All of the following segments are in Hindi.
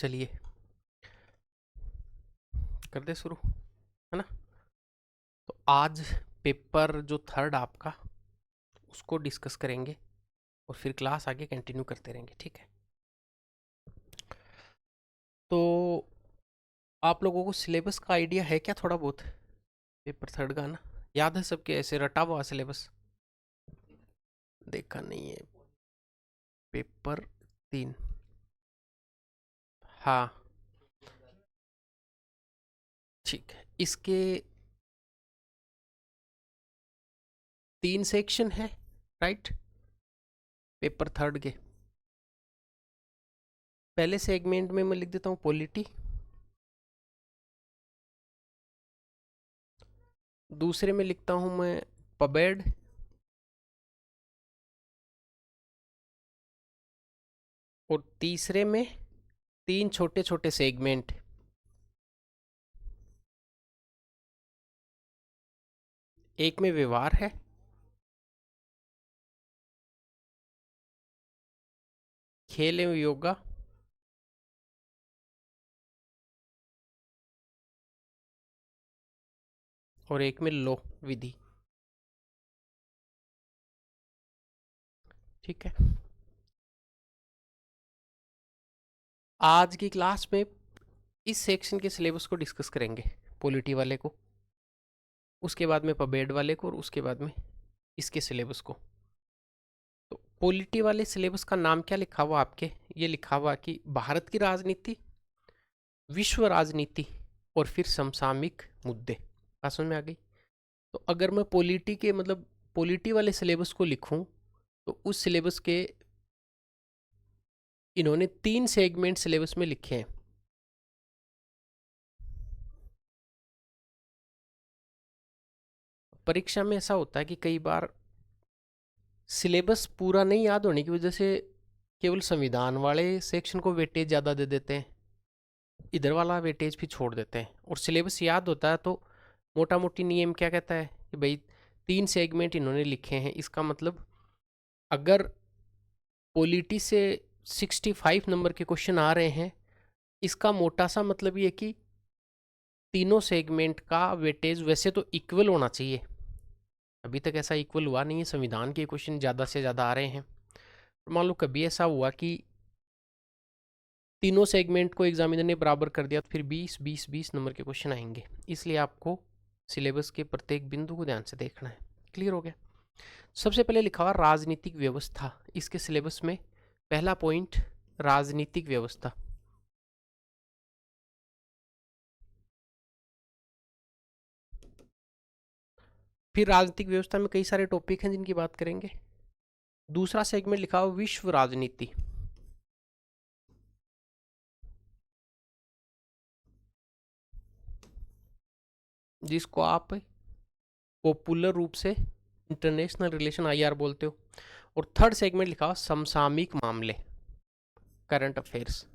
चलिए कर दे शुरू, है ना। तो आज पेपर जो थर्ड आपका उसको डिस्कस करेंगे और फिर क्लास आगे कंटिन्यू करते रहेंगे, ठीक है। तो आप लोगों को सिलेबस का आइडिया है क्या थोड़ा बहुत? पेपर थर्ड का ना याद है सबके, ऐसे रटा हुआ सिलेबस? देखा नहीं है? पेपर 3, हाँ ठीक है। इसके 3 सेक्शन है, राइट, पेपर थर्ड के। पहले सेगमेंट में मैं लिख देता हूँ पॉलिटी, दूसरे में लिखता हूँ मैं पबेड, और तीसरे में 3 छोटे छोटे सेगमेंट। एक में व्यवहार है, खेल एवं योगा, और एक में लो विधि, ठीक है। आज की क्लास में इस सेक्शन के सिलेबस को डिस्कस करेंगे, पॉलिटी वाले को, उसके बाद में पबेड वाले को, और उसके बाद में इसके सिलेबस को। तो पॉलिटी वाले सिलेबस का नाम क्या लिखा हुआ आपके? ये लिखा हुआ कि भारत की राजनीति, विश्व राजनीति, और फिर समसामयिक मुद्दे। बात समझ में आ गई? तो अगर मैं पॉलिटी के मतलब पॉलिटी वाले सिलेबस को लिखूं तो उस सिलेबस के इन्होंने 3 सेगमेंट सिलेबस में लिखे हैं। परीक्षा में ऐसा होता है कि कई बार सिलेबस पूरा नहीं याद होने की वजह से केवल संविधान वाले सेक्शन को वेटेज ज़्यादा दे देते हैं, इधर वाला वेटेज भी छोड़ देते हैं। और सिलेबस याद होता है तो मोटा मोटी नियम क्या कहता है कि भाई 3 सेगमेंट इन्होंने लिखे हैं, इसका मतलब अगर पॉलिटी से 65 नंबर के क्वेश्चन आ रहे हैं, इसका मोटा सा मतलब ये कि तीनों सेगमेंट का वेटेज वैसे तो इक्वल होना चाहिए। अभी तक ऐसा इक्वल हुआ नहीं है, संविधान के क्वेश्चन ज़्यादा से ज़्यादा आ रहे हैं। मान लो कभी ऐसा हुआ कि तीनों सेगमेंट को एग्जामिनर ने बराबर कर दिया तो फिर 20 नंबर के क्वेश्चन आएंगे। इसलिए आपको सिलेबस के प्रत्येक बिंदु को ध्यान से देखना है। क्लियर हो गया? सबसे पहले लिखा हुआ राजनीतिक व्यवस्था, इसके सिलेबस में पहला पॉइंट राजनीतिक व्यवस्था। फिर राजनीतिक व्यवस्था में कई सारे टॉपिक हैं जिनकी बात करेंगे। दूसरा सेगमेंट लिखा हुआ विश्व राजनीति, जिसको आप पॉपुलर रूप से इंटरनेशनल रिलेशन IR बोलते हो। और थर्ड सेगमेंट लिखा हुआ समसामयिक मामले, करंट अफेयर्स।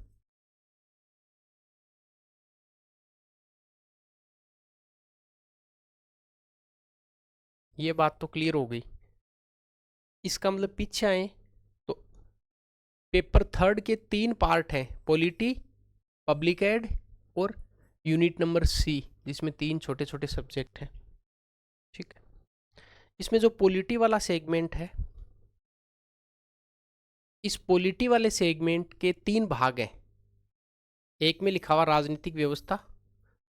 ये बात तो क्लियर हो गई। इसका मतलब पीछे आए तो पेपर थर्ड के 3 पार्ट हैं, पॉलिटी, पब्लिक एड और यूनिट नंबर C, जिसमें 3 छोटे छोटे सब्जेक्ट हैं, ठीक है। इसमें जो पॉलिटी वाला सेगमेंट है, इस पॉलिटी वाले सेगमेंट के 3 भाग हैं। एक में लिखा हुआ राजनीतिक व्यवस्था,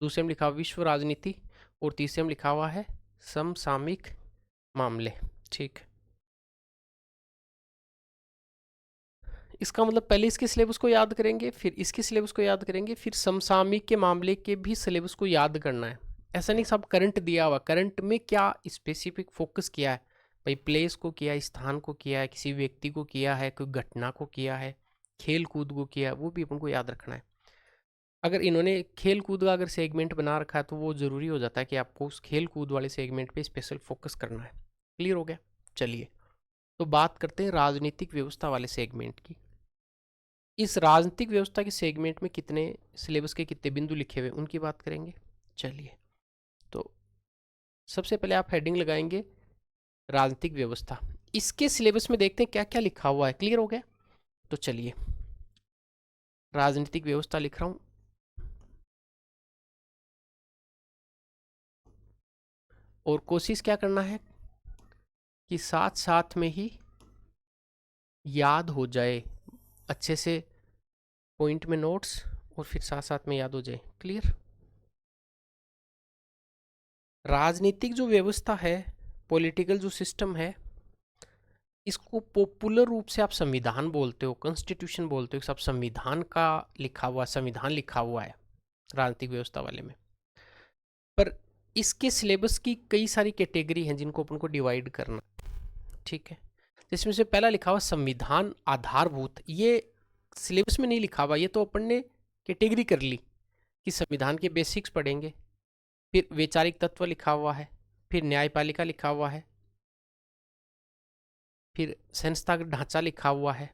दूसरे में लिखा हुआ विश्व राजनीति, और तीसरे में लिखा हुआ है समसामयिक मामले, ठीक। इसका मतलब पहले इसके सिलेबस को याद करेंगे, फिर इसके सिलेबस को याद करेंगे, फिर समसामयिक के मामले के भी सिलेबस को याद करना है। ऐसा नहीं सब करंट दिया हुआ, करंट में क्या स्पेसिफिक फोकस किया है भाई, प्लेस को किया है, स्थान को किया है, किसी व्यक्ति को किया है, कोई घटना को किया है, खेल कूद को किया है, वो भी अपन को याद रखना है। अगर इन्होंने खेल कूद का अगर सेगमेंट बना रखा है तो वो ज़रूरी हो जाता है कि आपको उस खेल कूद वाले सेगमेंट पे स्पेशल फोकस करना है। क्लियर हो गया? चलिए तो बात करते हैं राजनीतिक व्यवस्था वाले सेगमेंट की। इस राजनीतिक व्यवस्था के सेगमेंट में कितने सिलेबस के कितने बिंदु लिखे हुए उनकी बात करेंगे। चलिए तो सबसे पहले आप हेडिंग लगाएंगे राजनीतिक व्यवस्था। इसके सिलेबस में देखते हैं क्या क्या लिखा हुआ है। क्लियर हो गया? तो चलिए राजनीतिक व्यवस्था लिख रहा हूं, और कोशिश क्या करना है कि साथ साथ में ही याद हो जाए अच्छे से, पॉइंट में नोट्स, और फिर साथ साथ में याद हो जाए। क्लियर? राजनीतिक जो व्यवस्था है, पॉलिटिकल जो सिस्टम है, इसको पॉपुलर रूप से आप संविधान बोलते हो, कॉन्स्टिट्यूशन बोलते हो। सब संविधान का लिखा हुआ, संविधान लिखा हुआ है राजनीतिक व्यवस्था वाले में। पर इसके सिलेबस की कई सारी कैटेगरी हैं जिनको अपन को डिवाइड करना, ठीक है। जिसमें से पहला लिखा हुआ संविधान आधारभूत। ये सिलेबस में नहीं लिखा हुआ, ये तो अपन ने कैटेगरी कर ली कि संविधान के बेसिक्स पढ़ेंगे। फिर वैचारिक तत्व लिखा हुआ है, फिर न्यायपालिका लिखा हुआ है, फिर संस्थागत ढांचा लिखा हुआ है,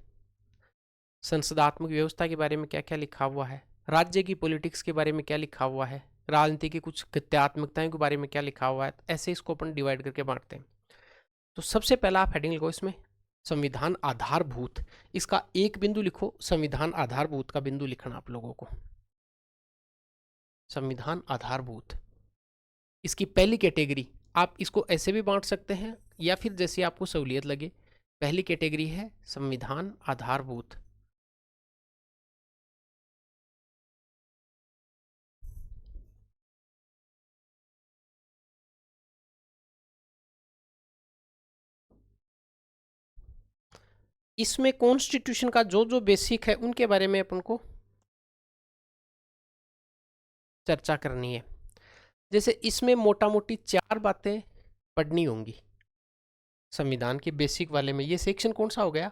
संसदात्मक व्यवस्था के बारे में क्या क्या लिखा हुआ है, राज्य की पॉलिटिक्स के बारे में क्या लिखा हुआ है, राजनीति की कुछ गत्यात्मकताओं के बारे में क्या लिखा हुआ है। ऐसे इसको अपन डिवाइड करके बांटते हैं। तो सबसे पहला आप हेडिंग लिखो इसमें संविधान आधारभूत। इसका एक बिंदु लिखो, संविधान आधारभूत का बिंदु लिखना आप लोगों को। संविधान आधारभूत, इसकी पहली कैटेगरी। आप इसको ऐसे भी बांट सकते हैं या फिर जैसे आपको सहूलियत लगे। पहली कैटेगरी है संविधान आधारभूत। इसमें कॉन्स्टिट्यूशन का जो जो बेसिक है उनके बारे में अपन को चर्चा करनी है। जैसे इसमें मोटा मोटी 4 बातें पढ़नी होंगी संविधान के बेसिक वाले में। ये सेक्शन कौन सा हो गया?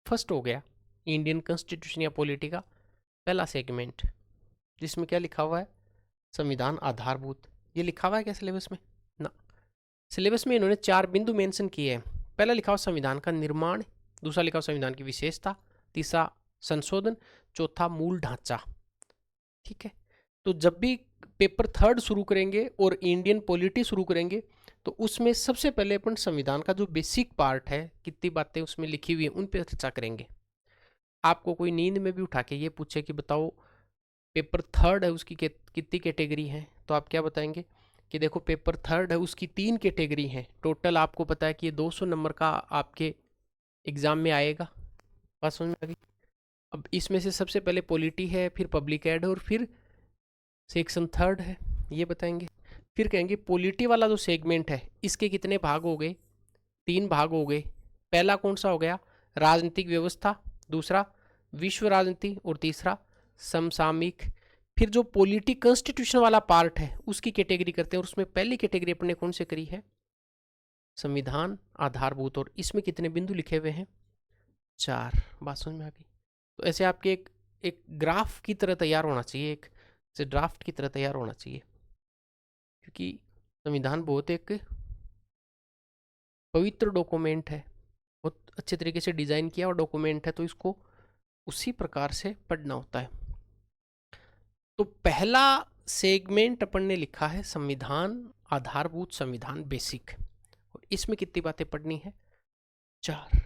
फर्स्ट हो गया, इंडियन कॉन्स्टिट्यूशन या पॉलिटी का पहला सेगमेंट, जिसमें क्या लिखा हुआ है? संविधान आधारभूत। ये लिखा हुआ है क्या सिलेबस में? ना, सिलेबस में इन्होंने 4 बिंदु मेंशन किए हैं। पहला लिखा हुआ संविधान का निर्माण, दूसरा लिखा हुआ संविधान की विशेषता, तीसरा संशोधन, चौथा मूल ढांचा। ठीक है, तो जब भी पेपर 3 शुरू करेंगे और इंडियन पॉलिटी शुरू करेंगे तो उसमें सबसे पहले अपन संविधान का जो बेसिक पार्ट है, कितनी बातें उसमें लिखी हुई हैं, उन पर चर्चा करेंगे। आपको कोई नींद में भी उठा के ये पूछे कि बताओ पेपर 3 है उसकी कितनी कैटेगरी है, तो आप क्या बताएंगे कि देखो पेपर 3 है उसकी 3 कैटेगरी हैं। टोटल आपको पता है कि ये 200 नंबर का आपके एग्जाम में आएगा। बात समझ में आ गई? अब इसमें से सबसे पहले पॉलिटी है, फिर पब्लिक एड और फिर सेक्शन 3 है, ये बताएंगे। फिर कहेंगे पॉलिटी वाला जो सेगमेंट है इसके कितने भाग हो गए? 3 भाग हो गए। पहला कौन सा हो गया? राजनीतिक व्यवस्था, दूसरा विश्व राजनीति और तीसरा समसामयिक। फिर जो पॉलिटी कॉन्स्टिट्यूशन वाला पार्ट है उसकी कैटेगरी करते हैं, और उसमें पहली कैटेगरी अपने कौन से करी है? संविधान आधारभूत। और इसमें कितने बिंदु लिखे हुए हैं? 4। बात समझ में आ गई? तो ऐसे आपके एक ग्राफ की तरह तैयार होना चाहिए, एक से ड्राफ्ट की तरह तैयार होना चाहिए, क्योंकि संविधान बहुत एक पवित्र डॉक्यूमेंट है, बहुत अच्छे तरीके से डिजाइन किया हुआ डॉक्यूमेंट है, तो इसको उसी प्रकार से पढ़ना होता है। तो पहला सेगमेंट अपन ने लिखा है संविधान आधारभूत, संविधान बेसिक, और इसमें कितनी बातें पढ़नी है? 4।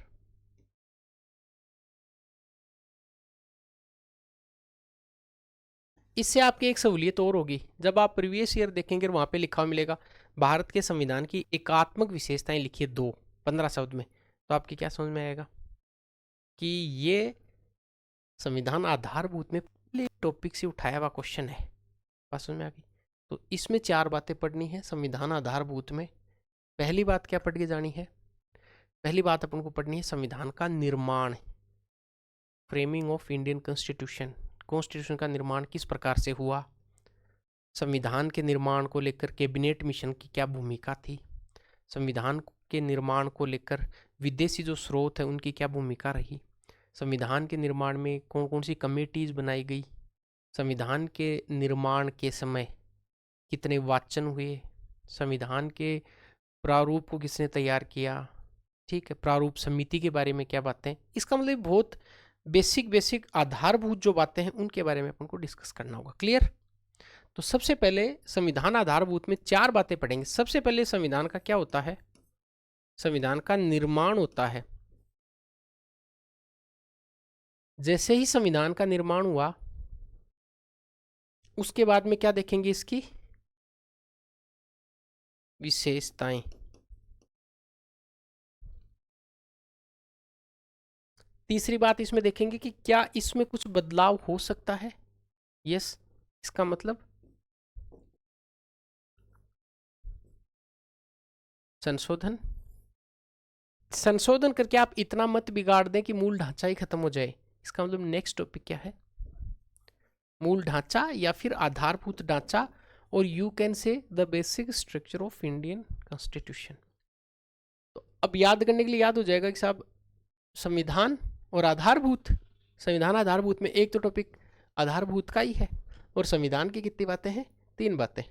इससे आपकी एक सहूलियत और होगी, जब आप प्रीवियस ईयर देखेंगे वहां पे लिखा हुआ मिलेगा भारत के संविधान की एकात्मक विशेषताएं लिखिए 2, 15 शब्द में, तो आपकी क्या समझ में आएगा कि ये संविधान आधारभूत में पहले टॉपिक से उठाया हुआ क्वेश्चन है। बात समझ में आ गई? तो इसमें 4 बातें पढ़नी है संविधान आधारभूत में। पहली बात क्या पढ़ के जानी है? पहली बात अपन को पढ़नी है संविधान का निर्माण, framing of Indian constitution. Constitution का निर्माण किस प्रकार से हुआ? संविधान के निर्माण को लेकर कैबिनेट मिशन की क्या भूमिका थी? संविधान के निर्माण को लेकर विदेशी जो स्रोत है उनकी क्या भूमिका रही? संविधान के निर्माण में कौन कौन सी कमेटीज बनाई गई? संविधान के निर्माण के समय कितने वाचन हुए? संविधान के प्रारूप को किसने तैयार किया? ठीक है, प्रारूप समिति के बारे में क्या बातें? इसका मतलब बहुत बेसिक आधारभूत जो बातें हैं उनके बारे में अपन को डिस्कस करना होगा। क्लियर? तो सबसे पहले संविधान आधारभूत में 4 बातें पढ़ेंगे। सबसे पहले संविधान का क्या होता है? संविधान का निर्माण होता है। जैसे ही संविधान का निर्माण हुआ उसके बाद में क्या देखेंगे, इसकी विशेषताएं। तीसरी बात इसमें देखेंगे कि क्या इसमें कुछ बदलाव हो सकता है। यस, इसका मतलब संशोधन। संशोधन करके आप इतना मत बिगाड़ दें कि मूल ढांचा ही खत्म हो जाए। इसका मतलब नेक्स्ट टॉपिक क्या है, मूल ढांचा या फिर आधारभूत ढांचा, और you can say the basic structure of Indian constitution. तो अब याद करने के लिए याद हो जाएगा कि साहब संविधान और आधारभूत, संविधान आधारभूत में एक तो टॉपिक आधारभूत का ही है, और संविधान की कितनी बातें हैं, 3 बातें।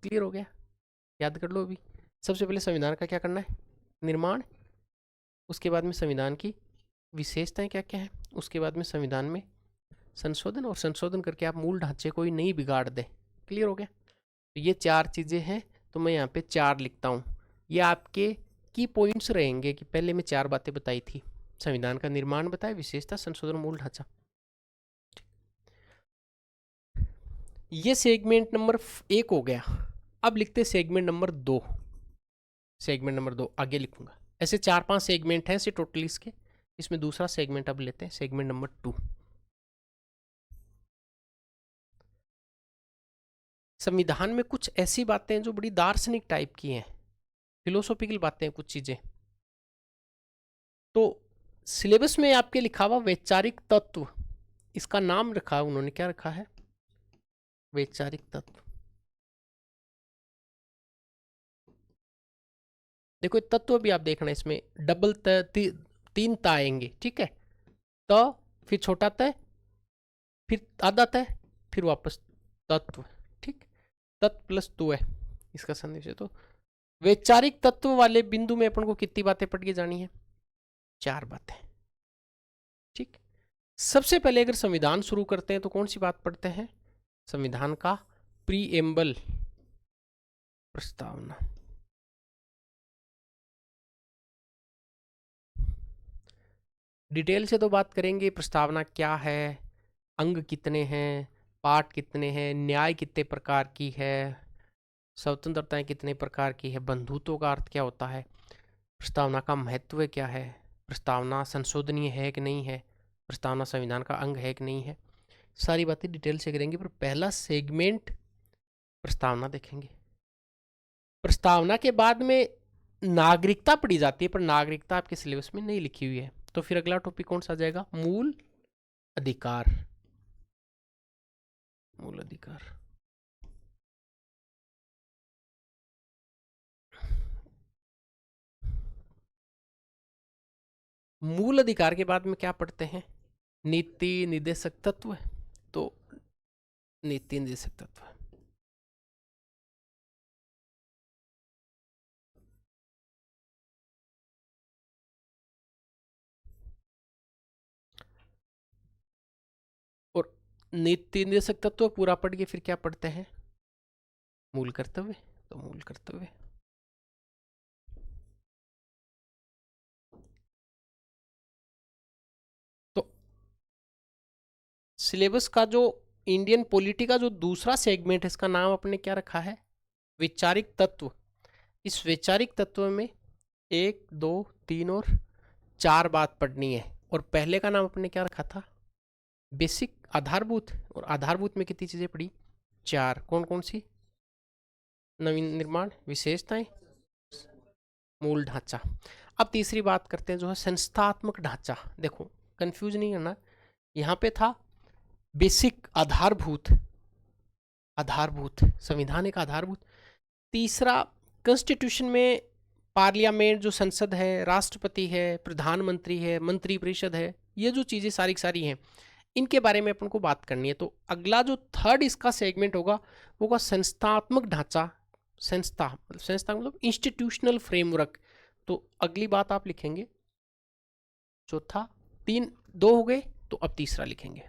क्लियर हो गया, याद कर लो। अभी सबसे पहले संविधान का क्या करना है, निर्माण। उसके बाद में संविधान की विशेषताएं क्या क्या है, उसके बाद में संविधान में संशोधन, और संशोधन करके आप मूल ढांचे को ही नहीं बिगाड़ दें। क्लियर हो गया। तो ये 4 चीज़ें हैं, तो मैं यहाँ पे 4 लिखता हूँ। ये आपके की पॉइंट्स रहेंगे कि पहले मैं 4 बातें बताई थी, संविधान का निर्माण बताया, विशेषता, संशोधन, मूल ढांचा। ये सेगमेंट नंबर 1 हो गया। अब लिखते सेगमेंट नंबर 2। सेगमेंट नंबर 2 आगे लिखूंगा। ऐसे 4-5 सेगमेंट हैं टोटली इसके, इसमें दूसरा सेगमेंट अब लेते हैं, सेगमेंट नंबर 2। संविधान में कुछ ऐसी बातें हैं जो बड़ी दार्शनिक टाइप की हैं, फिलोसॉफिकल बातें हैं कुछ चीजें। तो सिलेबस में आपके लिखा हुआ वैचारिक तत्व, इसका नाम रखा है उन्होंने, क्या रखा है, वैचारिक तत्व। देखो तत्व भी आप देखना, इसमें डबल त 3 त आएंगे, ठीक है, त फिर छोटा त फिर आधा त फिर वापस तत्व, ठीक, तत्व प्लस तो है इसका संदेश है। तो वैचारिक तत्व वाले बिंदु में अपन को कितनी बातें पढ़ के जानी है, 4 बातें, ठीक। सबसे पहले अगर संविधान शुरू करते हैं तो कौन सी बात पढ़ते हैं, संविधान का प्रीएम्बल, प्रस्तावना। डिटेल से तो बात करेंगे प्रस्तावना क्या है, अंग कितने हैं, पार्ट कितने हैं, न्याय कितने प्रकार की है, स्वतंत्रताएं कितने प्रकार की है, बंधुत्व का अर्थ क्या होता है, प्रस्तावना का महत्व क्या है, प्रस्तावना संशोधनीय है कि नहीं है, प्रस्तावना संविधान का अंग है कि नहीं है, सारी बातें डिटेल से करेंगे। पर पहला सेगमेंट प्रस्तावना देखेंगे। प्रस्तावना के बाद में नागरिकता पढ़ी जाती है, पर नागरिकता आपके सिलेबस में नहीं लिखी हुई है। तो फिर अगला टॉपिक कौन सा आ जाएगा, मूल अधिकार। मूल अधिकार, मूल अधिकार के बाद में क्या पढ़ते हैं, नीति निर्देशक तत्व। तो नीति निर्देशक तत्व, और नीति निर्देशक तत्व पूरा पढ़ के फिर क्या पढ़ते हैं, मूल कर्तव्य। तो मूल कर्तव्य, तो सिलेबस का जो इंडियन पॉलिटी का जो दूसरा सेगमेंट है, इसका नाम अपने क्या रखा है, वैचारिक तत्व। इस वैचारिक तत्व में 1, 2, 3 और 4 बात पढ़नी है। और पहले का नाम अपने क्या रखा था, बेसिक, आधारभूत। और आधारभूत में कितनी चीजें पढ़ी, 4। कौन कौन सी, नवीन निर्माण, विशेषताएं, मूल ढांचा। अब तीसरी बात करते हैं जो है संस्थात्मक ढांचा। देखो कंफ्यूज नहीं करना, यहाँ पे था बेसिक, आधारभूत, आधारभूत संविधान एक आधारभूत। तीसरा, कॉन्स्टिट्यूशन में पार्लियामेंट जो संसद है, राष्ट्रपति है, प्रधानमंत्री है, मंत्रिपरिषद है, ये जो चीज़ें सारी सारी हैं, इनके बारे में अपन को बात करनी है। तो अगला जो थर्ड इसका सेगमेंट होगा वो होगा संस्थात्मक ढांचा। संस्था मतलब इंस्टीट्यूशनल फ्रेमवर्क। तो अगली बात आप लिखेंगे, चौथा, 3, 2 हो गए, तो अब तीसरा लिखेंगे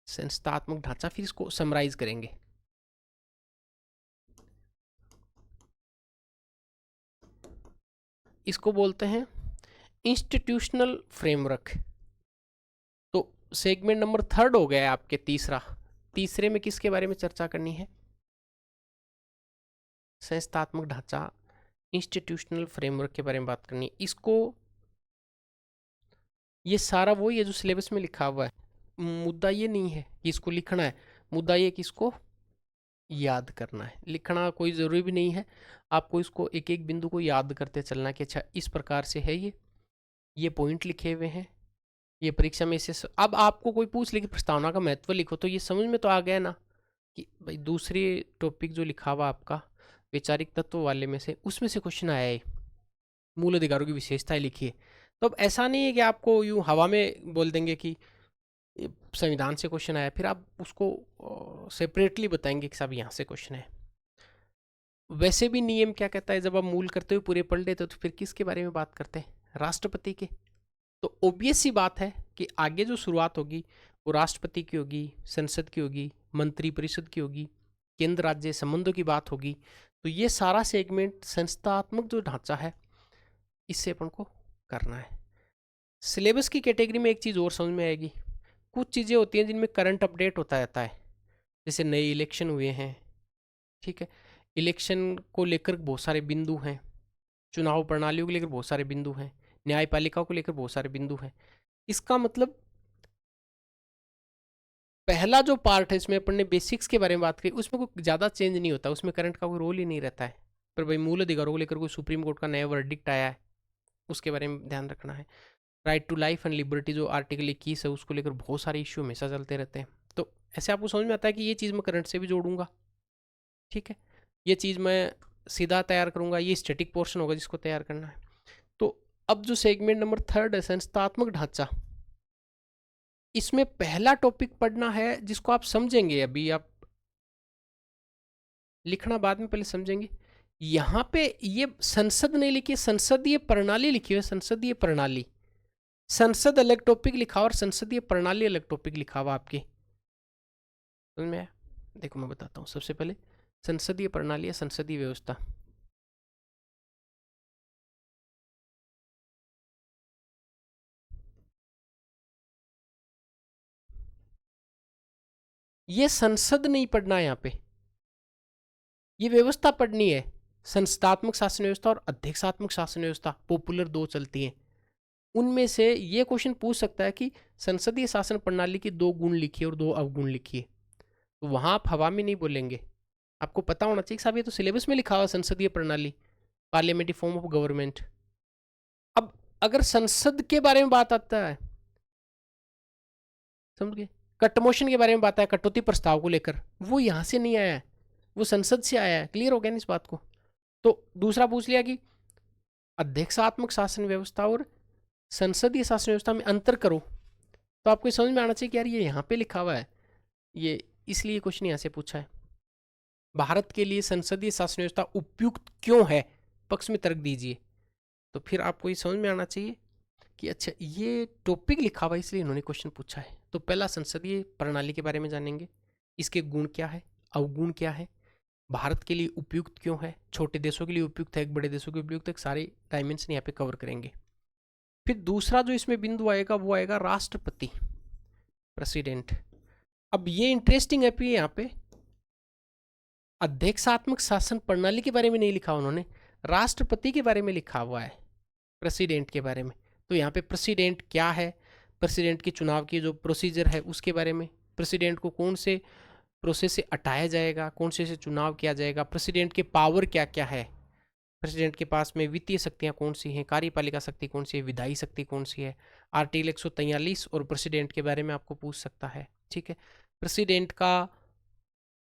संस्थात्मक ढांचा, फिर इसको समराइज करेंगे। इसको बोलते हैं इंस्टीट्यूशनल फ्रेमवर्क। सेगमेंट नंबर 3 हो गया है आपके तीसरा। तीसरे में किसके बारे में चर्चा करनी है? संस्थात्मक ढांचा, इंस्टीट्यूशनल फ्रेमवर्क के बारे में बात करनी है। इसको, ये सारा वही है जो सिलेबस में लिखा हुआ है। मुद्दा ये नहीं है कि इसको लिखना है, मुद्दा ये कि इसको याद करना है। लिखना कोई ज़रूरी भी नहीं है, आपको इसको एक एक बिंदु को याद करते चलना कि अच्छा इस प्रकार से है, ये पॉइंट लिखे हुए हैं, ये परीक्षा में इसे अब आपको कोई पूछ ले कि प्रस्तावना का महत्व लिखो, तो ये समझ में तो आ गया ना कि भाई दूसरे टॉपिक जो लिखा हुआ आपका वैचारिक तत्व वाले में से, उसमें से क्वेश्चन आया है, मूल अधिकारों की विशेषताएं लिखिए। तो अब ऐसा नहीं है कि आपको यूँ हवा में बोल देंगे कि संविधान से क्वेश्चन आया, फिर आप उसको सेपरेटली बताएंगे कि साहब यहाँ से क्वेश्चन है। वैसे भी नियम क्या कहता है, जब आप मूल करते हुए पूरे पढ़ लेते तो फिर किसके बारे में बात करते हैं? राष्ट्रपति के। तो ऑब्वियस सी बात है कि आगे जो शुरुआत होगी वो राष्ट्रपति की होगी, संसद की होगी, मंत्रिपरिषद की होगी, केंद्र राज्य संबंधों की बात होगी। तो ये सारा सेगमेंट संस्थात्मक जो ढांचा है इससे अपन को करना है। सिलेबस की कैटेगरी में एक चीज़ और समझ में आएगी, कुछ चीज़ें होती हैं जिनमें करंट अपडेट होता रहता है, जैसे नए इलेक्शन हुए हैं, ठीक है, इलेक्शन को लेकर बहुत सारे बिंदु हैं, चुनाव प्रणालियों को लेकर बहुत सारे बिंदु हैं, न्यायपालिका को लेकर बहुत सारे बिंदु हैं। इसका मतलब पहला जो पार्ट है इसमें अपन ने बेसिक्स के बारे में बात की, उसमें कोई ज़्यादा चेंज नहीं होता, उसमें करंट का कोई रोल ही नहीं रहता है। पर भाई मूल अधिकारों को लेकर कोई सुप्रीम कोर्ट का नया वर्डिक्ट आया है, उसके बारे में ध्यान रखना है। Right to life and liberty जो आर्टिकल 21 है, उसको लेकर बहुत सारे इश्यू हमेशा चलते रहते हैं। तो ऐसे आपको समझ में आता है कि ये चीज़ मैं करंट से भी जोड़ूंगा, ठीक है, ये चीज़ मैं सीधा तैयार करूंगा, ये स्टैटिक पोर्शन होगा जिसको तैयार करना है। तो अब जो सेगमेंट नंबर 3 है संस्थात्मक ढांचा, इसमें पहला टॉपिक पढ़ना है जिसको आप समझेंगे, अभी आप लिखना बाद में, पहले समझेंगे। यहाँ पे ये संसद नहीं लिखी है, संसदीय प्रणाली लिखी है, संसदीय प्रणाली। संसद अलग टॉपिक लिखा और संसदीय प्रणाली अलग टॉपिक लिखा हुआ आपके समझ में आया? देखो मैं बताता हूँ, सबसे पहले संसदीय प्रणाली या संसदीय व्यवस्था। ये संसद नहीं पढ़ना है यहाँ पे, ये व्यवस्था पढ़नी है। संस्थात्मक शासन व्यवस्था और अध्यक्षात्मक शासन व्यवस्था पॉपुलर दो चलती हैं, उनमें से ये क्वेश्चन पूछ सकता है कि संसदीय शासन प्रणाली की 2 गुण लिखिए और 2 अवगुण लिखिए। तो वहां आप हवा में नहीं बोलेंगे, आपको पता होना चाहिए साहब ये तो सिलेबस में लिखा हुआ संसदीय प्रणाली, पार्लियामेंट्री फॉर्म ऑफ गवर्नमेंट। अब अगर संसद के बारे में बात आता है, समझ गए, कट मोशन के बारे में बात है, कटौती प्रस्ताव को लेकर, वो यहां से नहीं आया है, वो संसद से आया है। क्लियर हो गया ना इस बात को? तो दूसरा पूछ लिया कि अध्यक्षात्मक शासन व्यवस्था और संसदीय शासन व्यवस्था में अंतर करो, तो आपको समझ में आना चाहिए कि यार ये यहाँ पे लिखा हुआ है, ये इसलिए क्वेश्चन यहाँ से पूछा है। भारत के लिए संसदीय शासन व्यवस्था उपयुक्त क्यों है, पक्ष में तर्क दीजिए। तो फिर आपको ये समझ में आना चाहिए कि अच्छा ये टॉपिक लिखा हुआ है इसलिए इन्होंने क्वेश्चन पूछा है। तो पहला संसदीय प्रणाली के बारे में जानेंगे, इसके गुण क्या है, अवगुण क्या है, भारत के लिए उपयुक्त क्यों है, छोटे देशों के लिए उपयुक्त है, एक बड़े देशों के उपयुक्त है, सारे डायमेंशन यहाँ पे कवर करेंगे। फिर दूसरा जो इसमें बिंदु आएगा वो आएगा राष्ट्रपति, प्रेसिडेंट। अब ये इंटरेस्टिंग है भी, यहाँ पे अध्यक्षात्मक शासन प्रणाली के बारे में नहीं लिखा उन्होंने, राष्ट्रपति के बारे में लिखा हुआ है, प्रेसिडेंट के बारे में। तो यहाँ पे प्रेसिडेंट क्या है, प्रेसिडेंट के चुनाव की जो प्रोसीजर है उसके बारे में, प्रेसिडेंट को कौन से प्रोसेस से हटाया जाएगा, कौन से चुनाव किया जाएगा, प्रेसिडेंट के पावर क्या क्या है, प्रेसिडेंट के पास में वित्तीय शक्तियाँ कौन सी हैं, कार्यपालिका शक्ति कौन सी है, विधायी शक्ति कौन सी है, आर्टिकल 143 और प्रेसिडेंट के बारे में आपको पूछ सकता है, ठीक है। प्रेसिडेंट का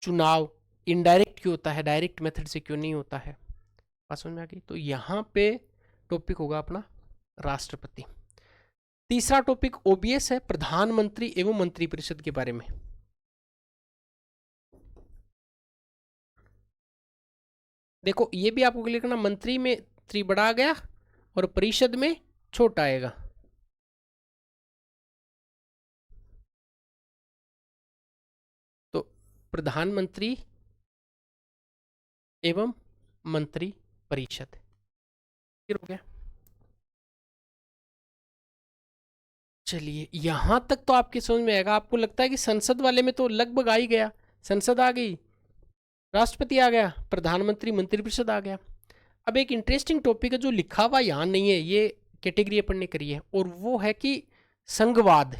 चुनाव इनडायरेक्ट क्यों होता है, डायरेक्ट मेथड से क्यों नहीं होता है, बात समझ में आ गई? तो यहाँ पे टॉपिक होगा अपना राष्ट्रपति। तीसरा टॉपिक ओबीएस है, प्रधानमंत्री एवं मंत्रिपरिषद के बारे में। देखो ये भी आपको क्लियर करना, मंत्री में 3 बड़ा आ गया और परिषद में छोटा आएगा। तो प्रधानमंत्री एवं मंत्री परिषद, क्लियर हो गया? चलिए यहां तक तो आपके समझ में आएगा। आपको लगता है कि संसद वाले में तो लगभग आ ही गया, संसद आ गई, राष्ट्रपति आ गया, प्रधानमंत्री, मंत्रिपरिषद आ गया। अब एक इंटरेस्टिंग टॉपिक है जो लिखा हुआ यहाँ नहीं है, ये कैटेगरी अपन ने करी है, और वो है कि संघवाद,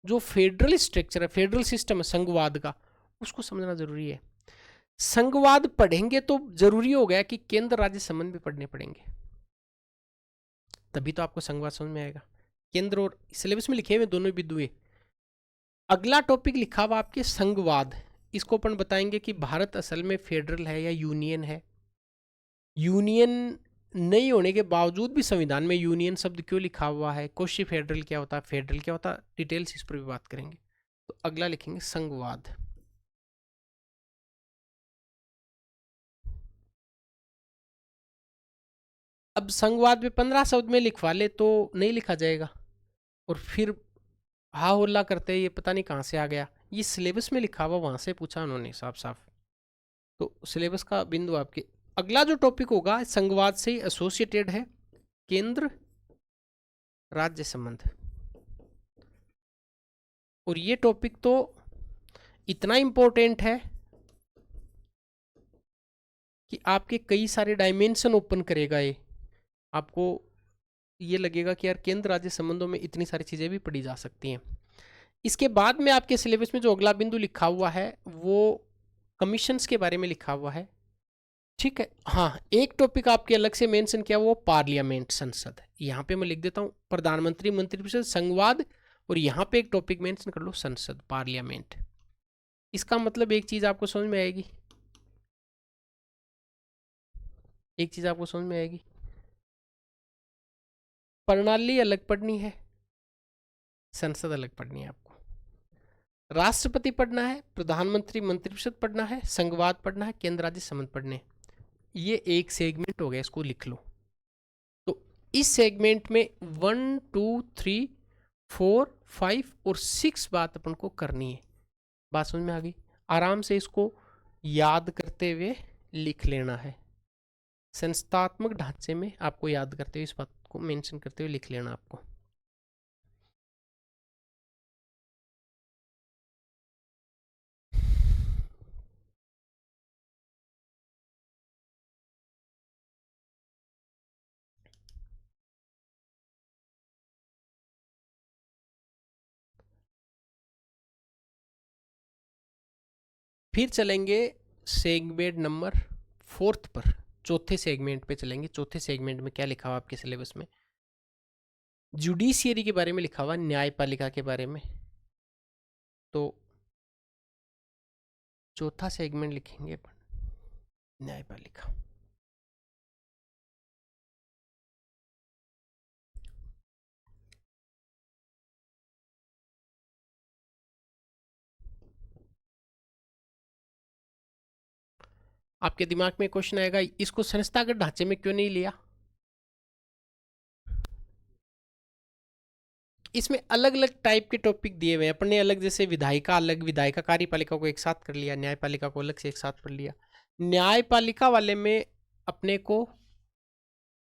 जो फेडरल स्ट्रक्चर है, फेडरल सिस्टम है संघवाद का, उसको समझना जरूरी है। संघवाद पढ़ेंगे तो जरूरी हो गया कि केंद्र राज्य संबंध भी पढ़ने पड़ेंगे, तभी तो आपको संघवाद समझ में आएगा। केंद्र और सिलेबस में लिखे हुए दोनों बिंदु। अगला टॉपिक लिखा हुआ आपके संघवाद, इसको अपन बताएंगे कि भारत असल में फेडरल है या यूनियन है। यूनियन नहीं होने के बावजूद भी संविधान में यूनियन शब्द क्यों लिखा हुआ है, कोशी फेडरल क्या होता है, फेडरल क्या होता है, डिटेल्स इस पर भी बात करेंगे। तो अगला लिखेंगे संघवाद। अब संघवाद में 15 शब्द में लिखवा ले तो नहीं लिखा जाएगा, और फिर हा होल्ला करते ये पता नहीं कहाँ से आ गया, ये सिलेबस में लिखा हुआ, वहां से पूछा उन्होंने साफ साफ, तो सिलेबस का बिंदु आपके। अगला जो टॉपिक होगा संघवाद से एसोसिएटेड है, केंद्र राज्य संबंध। और ये टॉपिक तो इतना इंपॉर्टेंट है कि आपके कई सारे डायमेंशन ओपन करेगा ये। आपको ये लगेगा कि यार केंद्र राज्य संबंधों में इतनी सारी चीज़ें भी पढ़ी जा सकती हैं। इसके बाद में आपके सिलेबस में जो अगला बिंदु लिखा हुआ है वो कमीशंस के बारे में लिखा हुआ है, ठीक है। हाँ, एक टॉपिक आपके अलग से मेंशन किया, वो पार्लियामेंट, संसद। यहाँ पे मैं लिख देता हूँ प्रधानमंत्री, मंत्रिपरिषद, संघवाद, और यहाँ पे एक टॉपिक मेंशन कर लो संसद, पार्लियामेंट। इसका मतलब एक चीज़ आपको समझ में आएगी, एक चीज़ आपको समझ में आएगी, प्रणाली अलग पढ़नी है, संसद अलग पढ़नी है। आपको राष्ट्रपति पढ़ना है, प्रधानमंत्री, मंत्रिपरिषद पढ़ना है, संघवाद पढ़ना है, केंद्र राज्य संबंध पढ़ने हैं। ये एक सेगमेंट हो गया, इसको लिख लो। तो इस सेगमेंट में 1 2 3 4 5 और 6 बात अपन को करनी है। बात समझ में आ गई? आराम से इसको याद करते हुए लिख लेना है, संस्थात्मक ढांचे में आपको याद करते हुए इस बात को मेंशन करते हुए लिख लेना आपको। फिर चलेंगे सेगमेंट नंबर 4 पर, चौथे सेगमेंट पे चलेंगे। चौथे सेगमेंट में क्या लिखा हुआ आपके सिलेबस में? जुडिशियरी के बारे में लिखा हुआ, न्यायपालिका के बारे में। तो चौथा सेगमेंट लिखेंगे अपन न्यायपालिका। आपके दिमाग में क्वेश्चन आएगा, इसको संस्थागत ढांचे में क्यों नहीं लिया? इसमें अलग अलग टाइप के टॉपिक दिए हुए हैं अपने, अलग, जैसे विधायिका अलग, विधायिका कार्यपालिका को एक साथ कर लिया, न्यायपालिका को अलग से एक साथ पढ़ लिया। न्यायपालिका वाले में अपने को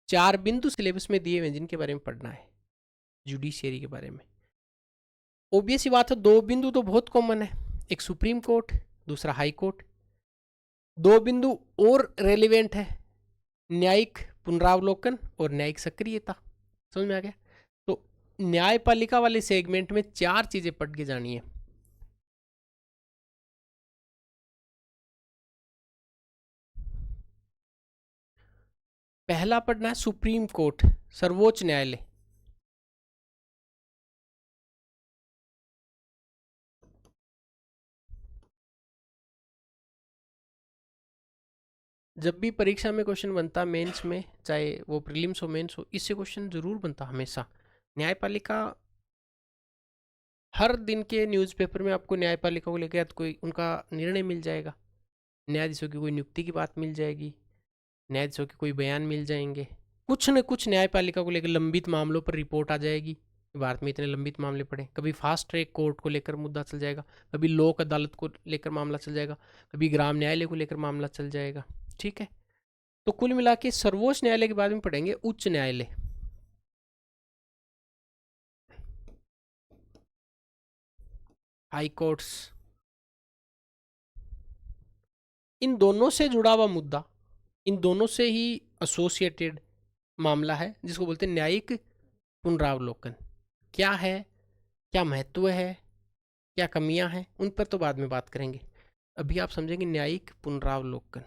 4 बिंदु सिलेबस में दिए हुए हैं जिनके बारे में पढ़ना है, जुडिशियरी के बारे में। ओबियस ही बात है, 2 बिंदु तो बहुत कॉमन है, एक सुप्रीम कोर्ट, दूसरा हाई कोर्ट। 2 बिंदु और रेलिवेंट है, न्यायिक पुनरावलोकन और न्यायिक सक्रियता। समझ में आ गया? तो न्यायपालिका वाले सेगमेंट में 4 चीजें पढ़ के जानी है। पहला पढ़ना है सुप्रीम कोर्ट, सर्वोच्च न्यायालय। जब भी परीक्षा में क्वेश्चन बनता, मेंस में, चाहे वो प्रीलिम्स हो मेंस हो, इससे क्वेश्चन जरूर बनता हमेशा। न्यायपालिका, हर दिन के न्यूज़पेपर में आपको न्यायपालिका को लेकर कोई उनका निर्णय मिल जाएगा, न्यायाधीशों की कोई नियुक्ति की बात मिल जाएगी, न्यायाधीशों के कोई बयान मिल जाएंगे, कुछ न कुछ न्यायपालिका को लेकर लंबित मामलों पर रिपोर्ट आ जाएगी। भारत में इतने लंबित मामले पड़े, कभी फास्ट ट्रैक कोर्ट को लेकर मुद्दा चल जाएगा, कभी लोक अदालत को लेकर मामला चल जाएगा, कभी ग्राम न्यायालय को लेकर मामला चल जाएगा, ठीक है। तो कुल मिला के सर्वोच्च न्यायालय के बाद में पढ़ेंगे उच्च न्यायालय। हाई कोर्ट्स, इन दोनों से जुड़ा हुआ मुद्दा, इन दोनों से ही एसोसिएटेड मामला है जिसको बोलते हैं न्यायिक पुनरावलोकन। क्या है, क्या महत्व है, क्या कमियां हैं, उन पर तो बाद में बात करेंगे। अभी आप समझेंगे न्यायिक पुनरावलोकन।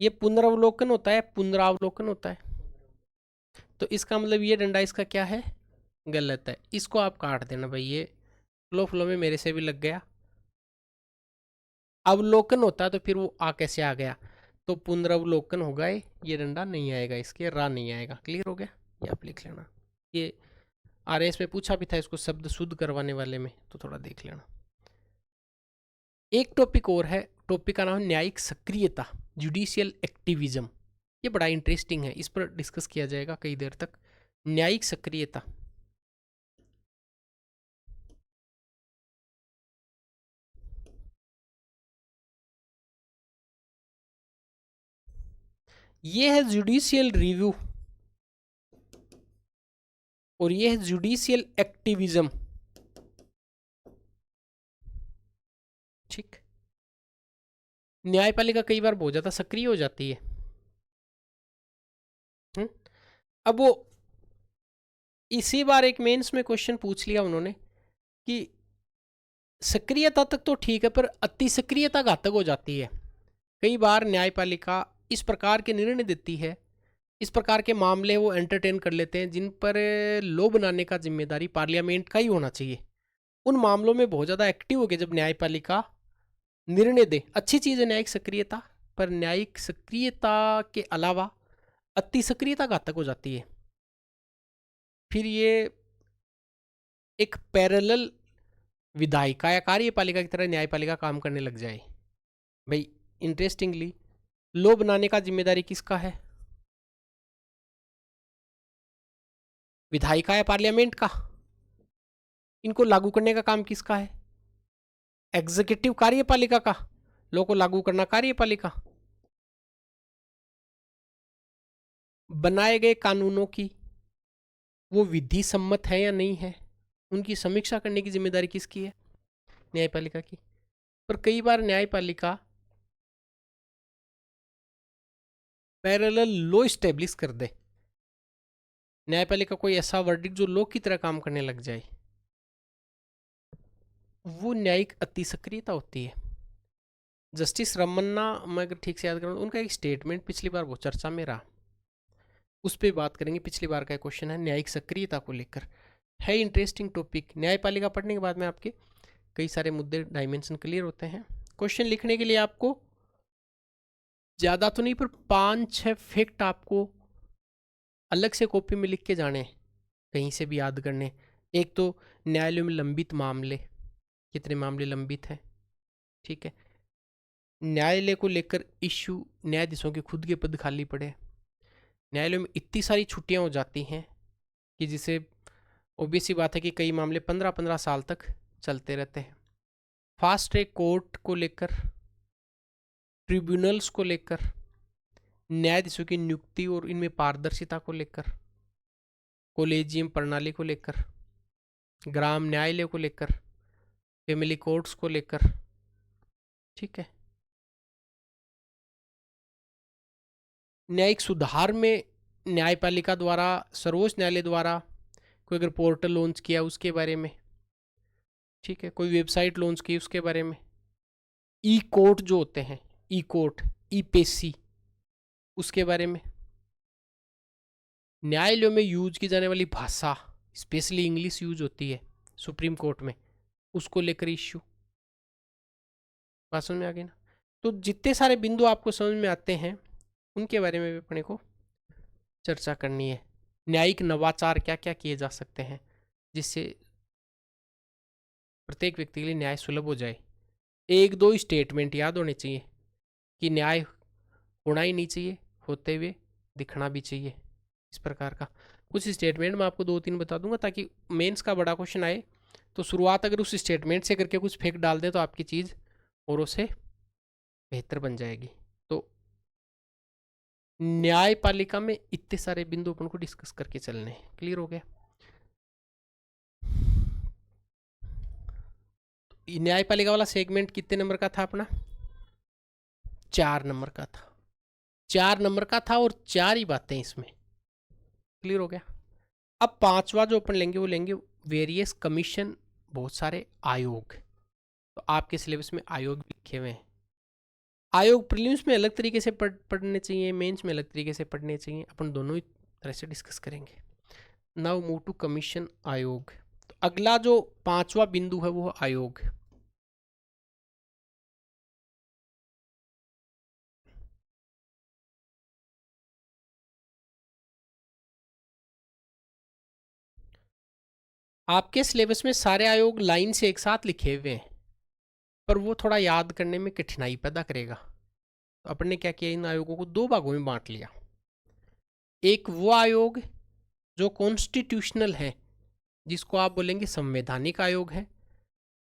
ये पुनरावलोकन होता है, पुनरावलोकन होता है, तो इसका मतलब ये डंडा इसका क्या है, गलत है, इसको आप काट देना भाई। ये फ्लो फ्लो में मेरे से भी लग गया। अवलोकन होता है तो फिर वो आ कैसे आ गया, तो पुनरावलोकन होगा, ये डंडा नहीं आएगा, इसके रा नहीं आएगा। क्लियर हो गया, ये आप लिख लेना। ये आरएस में पूछा भी था इसको शब्द शुद्ध करवाने वाले में, तो थोड़ा देख लेना। एक टॉपिक और है, टॉपिक का नाम है न्यायिक सक्रियता, जुडिशियल एक्टिविज्म। ये बड़ा इंटरेस्टिंग है, इस पर डिस्कस किया जाएगा कई देर तक। न्यायिक सक्रियता, ये है जुडिशियल रिव्यू और ये है जुडिशियल एक्टिविज्म। ठीक, न्यायपालिका कई बार बहुत ज्यादा सक्रिय हो जाती है। अब वो इसी बार एक मेंस में क्वेश्चन पूछ लिया उन्होंने कि सक्रियता तक तो ठीक है, पर अति सक्रियता घातक हो जाती है। कई बार न्यायपालिका इस प्रकार के निर्णय देती है, इस प्रकार के मामले वो एंटरटेन कर लेते हैं जिन पर लॉ बनाने का जिम्मेदारी पार्लियामेंट का ही होना चाहिए। उन मामलों में बहुत ज़्यादा एक्टिव हो गए जब न्यायपालिका निर्णय दे। अच्छी चीज़ है न्यायिक सक्रियता, पर न्यायिक सक्रियता के अलावा अति सक्रियता घातक हो जाती है। फिर ये एक पैरेलल विधायिका या कार्यपालिका की तरह न्यायपालिका काम करने लग जाए। भाई इंटरेस्टिंगली, लॉ बनाने का जिम्मेदारी किसका है, विधायिका या पार्लियामेंट का। इनको लागू करने का काम किसका है, एग्जीक्यूटिव कार्यपालिका का। लॉ को लागू करना कार्यपालिका। बनाए गए कानूनों की वो विधि सम्मत है या नहीं है, उनकी समीक्षा करने की जिम्मेदारी किसकी है, न्यायपालिका की। पर कई बार न्यायपालिका पैरेलल लॉ स्टेब्लिश कर दे, न्यायपालिका कोई ऐसा वर्डिक्ट जो लॉ की तरह काम करने लग जाए, वो न्यायिक अति सक्रियता होती है। जस्टिस रमन्ना, मैं अगर ठीक से याद करूँ, उनका एक स्टेटमेंट पिछली बार वो चर्चा में रहा, उस पर बात करेंगे। पिछली बार का क्वेश्चन है न्यायिक सक्रियता को लेकर, है इंटरेस्टिंग टॉपिक। न्यायपालिका पढ़ने के बाद में आपके कई सारे मुद्दे, डायमेंशन क्लियर होते हैं। क्वेश्चन लिखने के लिए आपको ज़्यादा तो नहीं, पर 5-6 फैक्ट आपको अलग से कॉपी में लिख के जाने, कहीं से भी याद करने। एक तो न्यायालयों में लंबित मामले, कितने मामले लंबित हैं, ठीक है। न्यायालय को लेकर इश्यू, न्यायाधीशों के खुद के पद खाली पड़े। न्यायालयों में इतनी सारी छुट्टियां हो जाती हैं कि जिसे ओबीसी बात है कि कई मामले 15-15 साल तक चलते रहते हैं। फास्ट ट्रैक कोर्ट को लेकर, ट्रिब्यूनल्स को लेकर, न्यायाधीशों की नियुक्ति और इनमें पारदर्शिता को लेकर, कॉलेजियम प्रणाली को लेकर, ग्राम न्यायालय को लेकर, फैमिली कोर्ट्स को लेकर, ठीक है। न्यायिक सुधार में न्यायपालिका द्वारा, सर्वोच्च न्यायालय द्वारा कोई अगर पोर्टल लॉन्च किया उसके बारे में, ठीक है, कोई वेबसाइट लॉन्च की उसके बारे में, ई कोर्ट जो होते हैं, ई कोर्ट, ई पेशी, उसके बारे में, न्यायालयों में यूज की जाने वाली भाषा, स्पेशली इंग्लिश यूज होती है सुप्रीम कोर्ट में, उसको लेकर इश्यू। बात समझ में आ गई ना। तो जितने सारे बिंदु आपको समझ में आते हैं उनके बारे में भी अपने को चर्चा करनी है। न्यायिक नवाचार क्या क्या किए जा सकते हैं जिससे प्रत्येक व्यक्ति के लिए न्याय सुलभ हो जाए। एक दो स्टेटमेंट याद होने चाहिए कि न्याय होना ही नहीं चाहिए, होते हुए दिखना भी चाहिए। इस प्रकार का कुछ स्टेटमेंट मैं आपको 2-3 बता दूंगा ताकि मेंस का बड़ा क्वेश्चन आए तो शुरुआत अगर उस स्टेटमेंट से करके कुछ फेंक डाल दे तो आपकी चीज़ औरों से बेहतर बन जाएगी। तो न्यायपालिका में इतने सारे बिंदु अपन को डिस्कस करके चलने हैं। क्लियर हो गया? न्यायपालिका वाला सेगमेंट कितने नंबर का था अपना? 4 नंबर का था। 4 नंबर का था और 4 ही बातें इसमें। क्लियर हो गया? अब 5वां जो अपन लेंगे वो लेंगे वेरियस कमीशन, बहुत सारे आयोग। तो आपके सिलेबस में आयोग लिखे हुए हैं। आयोग प्रीलिम्स में अलग तरीके से पढ़ने चाहिए, मेंस में अलग तरीके से पढ़ने चाहिए, अपन दोनों ही तरह से डिस्कस करेंगे। नाउ मूव टू कमीशन, आयोग। तो अगला जो 5वां बिंदु है वो आयोग। आपके सिलेबस में सारे आयोग लाइन से एक साथ लिखे हुए हैं, पर वो थोड़ा याद करने में कठिनाई पैदा करेगा। तो अपन ने क्या किया, इन आयोगों को 2 भागों में बांट लिया। एक वो आयोग जो कॉन्स्टिट्यूशनल है, जिसको आप बोलेंगे संवैधानिक आयोग है,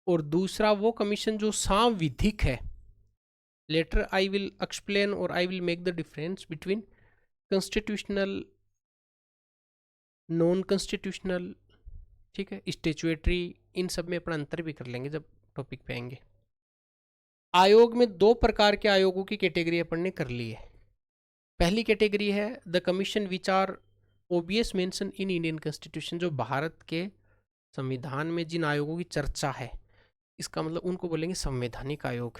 और दूसरा वो कमीशन जो सांविधिक है। लेटर आई विल एक्सप्लेन और I will make the difference between constitutional, non constitutional, ठीक है, स्टेचुएटरी, इन सब में अपना अंतर भी कर लेंगे जब टॉपिक पे आएंगे। आयोग में 2 प्रकार के आयोगों की कैटेगरी अपन ने कर ली है। पहली कैटेगरी है the commission which are obvious mention in Indian constitution, जो भारत के संविधान में जिन आयोगों की चर्चा है, इसका मतलब उनको बोलेंगे संवैधानिक आयोग।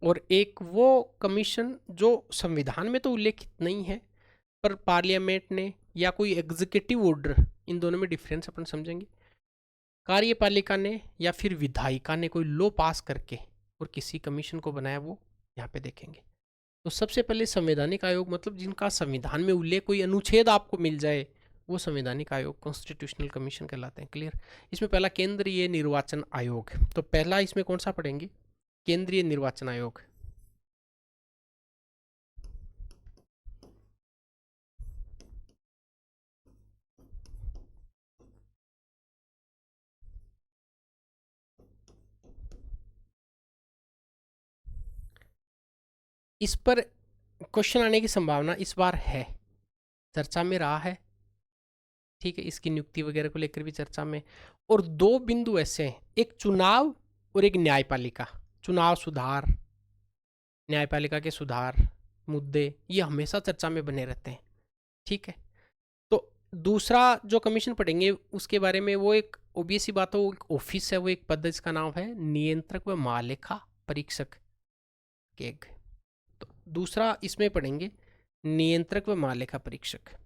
और एक वो कमीशन जो संविधान में तो उल्लेखित नहीं है, पर पार्लियामेंट ने या कोई एग्जीक्यूटिव ऑर्डर, इन दोनों में डिफरेंस अपन समझेंगे। कार्यपालिका ने या फिर विधायिका ने कोई लॉ पास करके और किसी कमीशन को बनाया, वो यहाँ पे देखेंगे। तो सबसे पहले संवैधानिक आयोग, मतलब जिनका संविधान में उल्लेख, कोई अनुच्छेद आपको मिल जाए, वो संवैधानिक आयोग कॉन्स्टिट्यूशनल कमीशन कहलाते हैं। क्लियर? इसमें पहला केंद्रीय निर्वाचन आयोग। तो पहला इसमें कौन सा पढ़ेंगे? केंद्रीय निर्वाचन आयोग। इस पर क्वेश्चन आने की संभावना इस बार है, चर्चा में रहा है, ठीक है, इसकी नियुक्ति वगैरह को लेकर भी चर्चा में। और 2 बिंदु ऐसे हैं, एक चुनाव और एक न्यायपालिका। चुनाव सुधार, न्यायपालिका के सुधार मुद्दे, ये हमेशा चर्चा में बने रहते हैं, ठीक है। तो दूसरा जो कमीशन पढ़ेंगे उसके बारे में, वो एक ओबीएस ही बात है, वो एक ऑफिस है, वो एक पद, इसका नाम है नियंत्रक व महालेखा परीक्षक केग। तो दूसरा इसमें पढ़ेंगे नियंत्रक व महालेखा परीक्षक।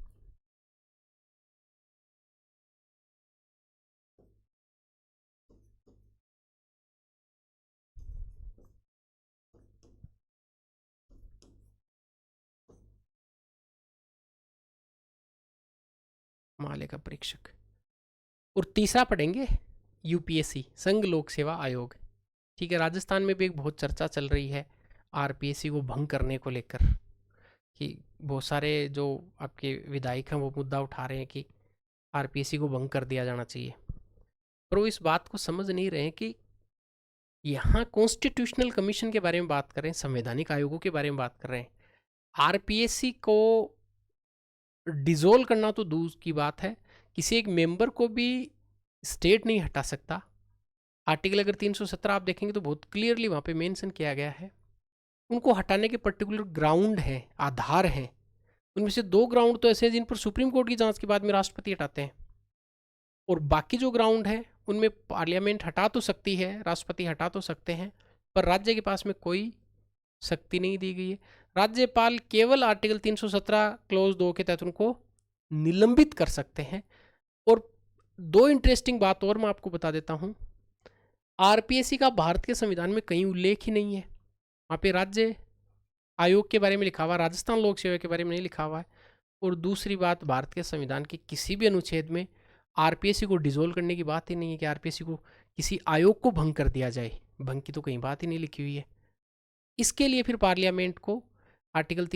महालेखा परीक्षक। और तीसरा पढ़ेंगे यूपीएससी, संघ लोक सेवा आयोग, ठीक है। राजस्थान में भी एक बहुत चर्चा चल रही है आरपीएससी को भंग करने को लेकर, कि बहुत सारे जो आपके विधायक हैं वो मुद्दा उठा रहे हैं कि आरपीएससी को भंग कर दिया जाना चाहिए, पर वो इस बात को समझ नहीं रहे हैं कि यहाँ कॉन्स्टिट्यूशनल कमीशन के बारे में बात कर रहे हैं, संवैधानिक आयोगों के बारे में बात कर रहे हैं। आरपीएससी को डिसोल्व करना तो दूर की बात है, किसी एक मेंबर को भी स्टेट नहीं हटा सकता। आर्टिकल अगर 317 आप देखेंगे तो बहुत क्लियरली वहाँ पे मेंशन किया गया है। उनको हटाने के पर्टिकुलर ग्राउंड हैं, आधार हैं। उनमें से 2 ग्राउंड तो ऐसे हैं जिन पर सुप्रीम कोर्ट की जांच के बाद में राष्ट्रपति हटाते हैं, और बाकी जो ग्राउंड है उनमें पार्लियामेंट हटा तो सकती है, राष्ट्रपति हटा तो सकते हैं, पर राज्य के पास में कोई शक्ति नहीं दी गई है। राज्यपाल केवल आर्टिकल 317 क्लोज 2 के तहत उनको निलंबित कर सकते हैं। और 2 इंटरेस्टिंग बात और मैं आपको बता देता हूँ, आरपीएससी का भारत के संविधान में कहीं उल्लेख ही नहीं है। वहाँ पे राज्य आयोग के बारे में लिखा हुआ, राजस्थान लोक सेवा के बारे में नहीं लिखा हुआ है। और दूसरी बात, भारत के संविधान के किसी भी अनुच्छेद में आरपीएससी को डिसोल्व करने की बात ही नहीं है कि आरपीएससी को किसी आयोग को भंग कर दिया जाए, भंग की तो कहीं बात ही नहीं लिखी हुई है। इसके लिए फिर पार्लियामेंट को आर्टिकल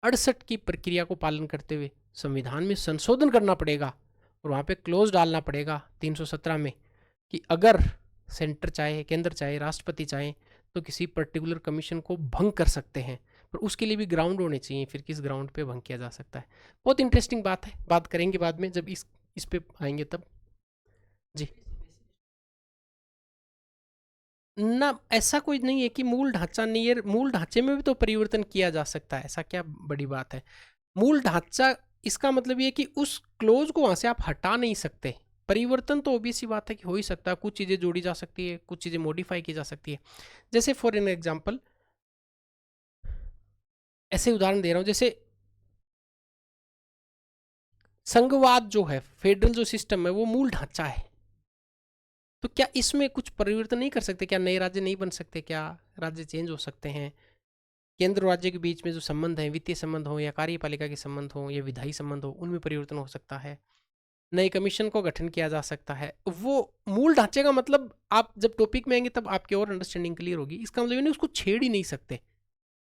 68 की प्रक्रिया को पालन करते हुए संविधान में संशोधन करना पड़ेगा और वहाँ पे क्लोज डालना पड़ेगा 317 में कि अगर सेंटर चाहे, केंद्र चाहे, राष्ट्रपति चाहे तो किसी पर्टिकुलर कमीशन को भंग कर सकते हैं, पर उसके लिए भी ग्राउंड होने चाहिए, फिर किस ग्राउंड पे भंग किया जा सकता है। बहुत इंटरेस्टिंग बात है, बात करेंगे बाद में जब इस पे आएंगे तब। जी ना, ऐसा कोई नहीं है कि मूल ढांचा नहीं है, मूल ढांचे में भी तो परिवर्तन किया जा सकता है, ऐसा क्या बड़ी बात है। मूल ढांचा इसका मतलब ये कि उस क्लोज को वहां से आप हटा नहीं सकते। परिवर्तन तो ऑब्वियस सी बात है कि हो ही सकता है, कुछ चीज़ें जोड़ी जा सकती है, कुछ चीज़ें मॉडिफाई की जा सकती है। जैसे फॉर एन एग्जांपल, ऐसे उदाहरण दे रहा हूँ, जैसे संघवाद जो है, फेडरल जो सिस्टम है, वो मूल ढांचा है, तो क्या इसमें कुछ परिवर्तन नहीं कर सकते? क्या नए राज्य नहीं बन सकते? क्या राज्य चेंज हो सकते हैं? केंद्र और राज्य के बीच में जो संबंध है, वित्तीय संबंध हो या कार्यपालिका के संबंध हो या विधायी संबंध हो, उनमें परिवर्तन हो सकता है। नए कमीशन को गठन किया जा सकता है। वो मूल ढांचे का मतलब, आप जब टॉपिक में आएंगे तब आपकी और अंडरस्टैंडिंग क्लियर होगी। इसका मतलब नहीं उसको छेड़ ही नहीं सकते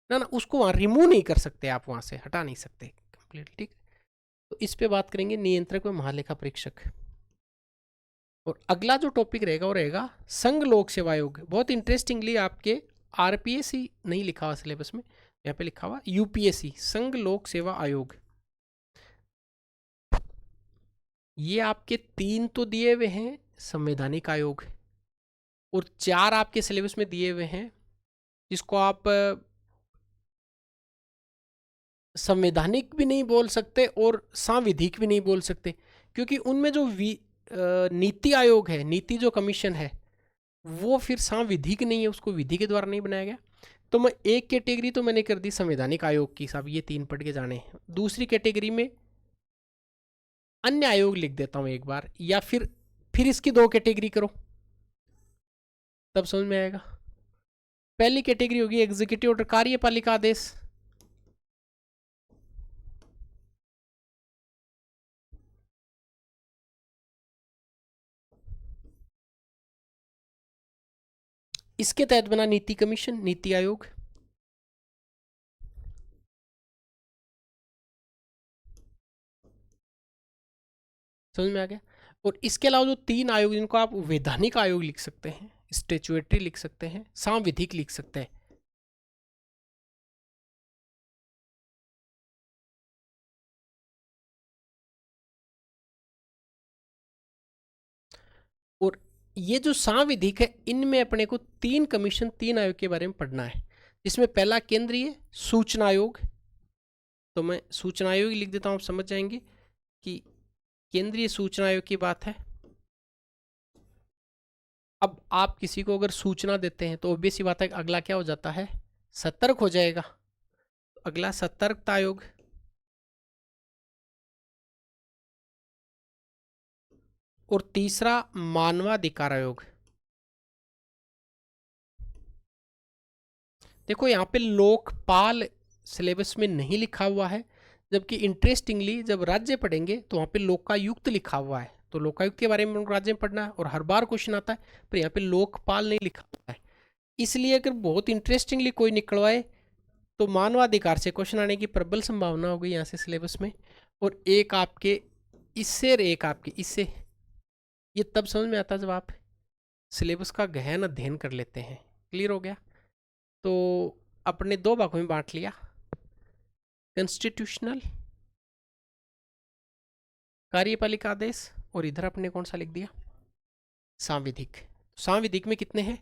ना, ना उसको वहाँ रिमूव नहीं कर सकते, आप वहाँ से हटा नहीं सकते कंप्लीटली। ठीक, तो इस पे बात करेंगे नियंत्रक व महालेखा परीक्षक। और अगला जो टॉपिक रहेगा वो रहेगा संघ लोक सेवा आयोग। बहुत इंटरेस्टिंगली आपके आरपीएससी नहीं लिखा हुआ सिलेबस में, यहाँ पे लिखा हुआ यूपीएससी, संघ लोक सेवा आयोग। ये आपके 3 तो दिए हुए हैं संवैधानिक आयोग, और 4 आपके सिलेबस में दिए हुए हैं जिसको आप संवैधानिक भी नहीं बोल सकते और सांविधिक भी नहीं बोल सकते, क्योंकि उनमें जो नीति आयोग है, नीति जो कमीशन है, वो फिर सांविधिक नहीं है, उसको विधि के द्वारा नहीं बनाया गया। तो मैं एक कैटेगरी तो मैंने कर दी संवैधानिक आयोग की, साहब ये 3 पढ़ के जाने हैं। दूसरी कैटेगरी में अन्य आयोग लिख देता हूँ एक बार, या फिर इसकी 2 कैटेगरी करो, तब समझ में आएगा। पहली कैटेगरी होगी एग्जीक्यूटिव ऑर्डर, कार्यपालिका आदेश। इसके तहत बना नीति कमीशन, नीति आयोग। समझ में आ गया। और इसके अलावा जो 3 आयोग जिनको आप वैधानिक आयोग लिख सकते हैं, स्टेचुएटरी लिख सकते हैं, सांविधिक लिख सकते हैं। और ये जो सांविधिक है, इनमें अपने को 3 कमीशन, 3 आयोग के बारे में पढ़ना है, जिसमें पहला केंद्रीय सूचना आयोग। तो मैं सूचना आयोग लिख देता हूँ, आप समझ जाएंगे कि केंद्रीय सूचना आयोग की बात है। अब आप किसी को अगर सूचना देते हैं तो ऑब्वियस सी बात है, अगला क्या हो जाता है, सतर्क हो जाएगा। तो अगला सतर्कता आयोग। और तीसरा मानवाधिकार आयोग। देखो यहाँ पे लोकपाल सिलेबस में नहीं लिखा हुआ है, जबकि इंटरेस्टिंगली जब राज्य पढ़ेंगे तो वहाँ पे लोकायुक्त लिखा हुआ है, तो लोकायुक्त के बारे में राज्य में पढ़ना है और हर बार क्वेश्चन आता है, पर यहाँ पे लोकपाल नहीं लिखा हुआ है। इसलिए अगर बहुत इंटरेस्टिंगली कोई निकलवाए तो मानवाधिकार से क्वेश्चन आने की प्रबल संभावना होगी यहाँ से सिलेबस में। और एक आपके इससे और एक आपके इससे, ये तब समझ में आता है जब आप सिलेबस का गहन अध्ययन कर लेते हैं। क्लियर हो गया। तो अपने 2 भागों में बांट लिया, कॉन्स्टिट्यूशनल, कार्यपालिका आदेश, और इधर अपने कौन सा लिख दिया, सांविधिक। सांविधिक में कितने हैं,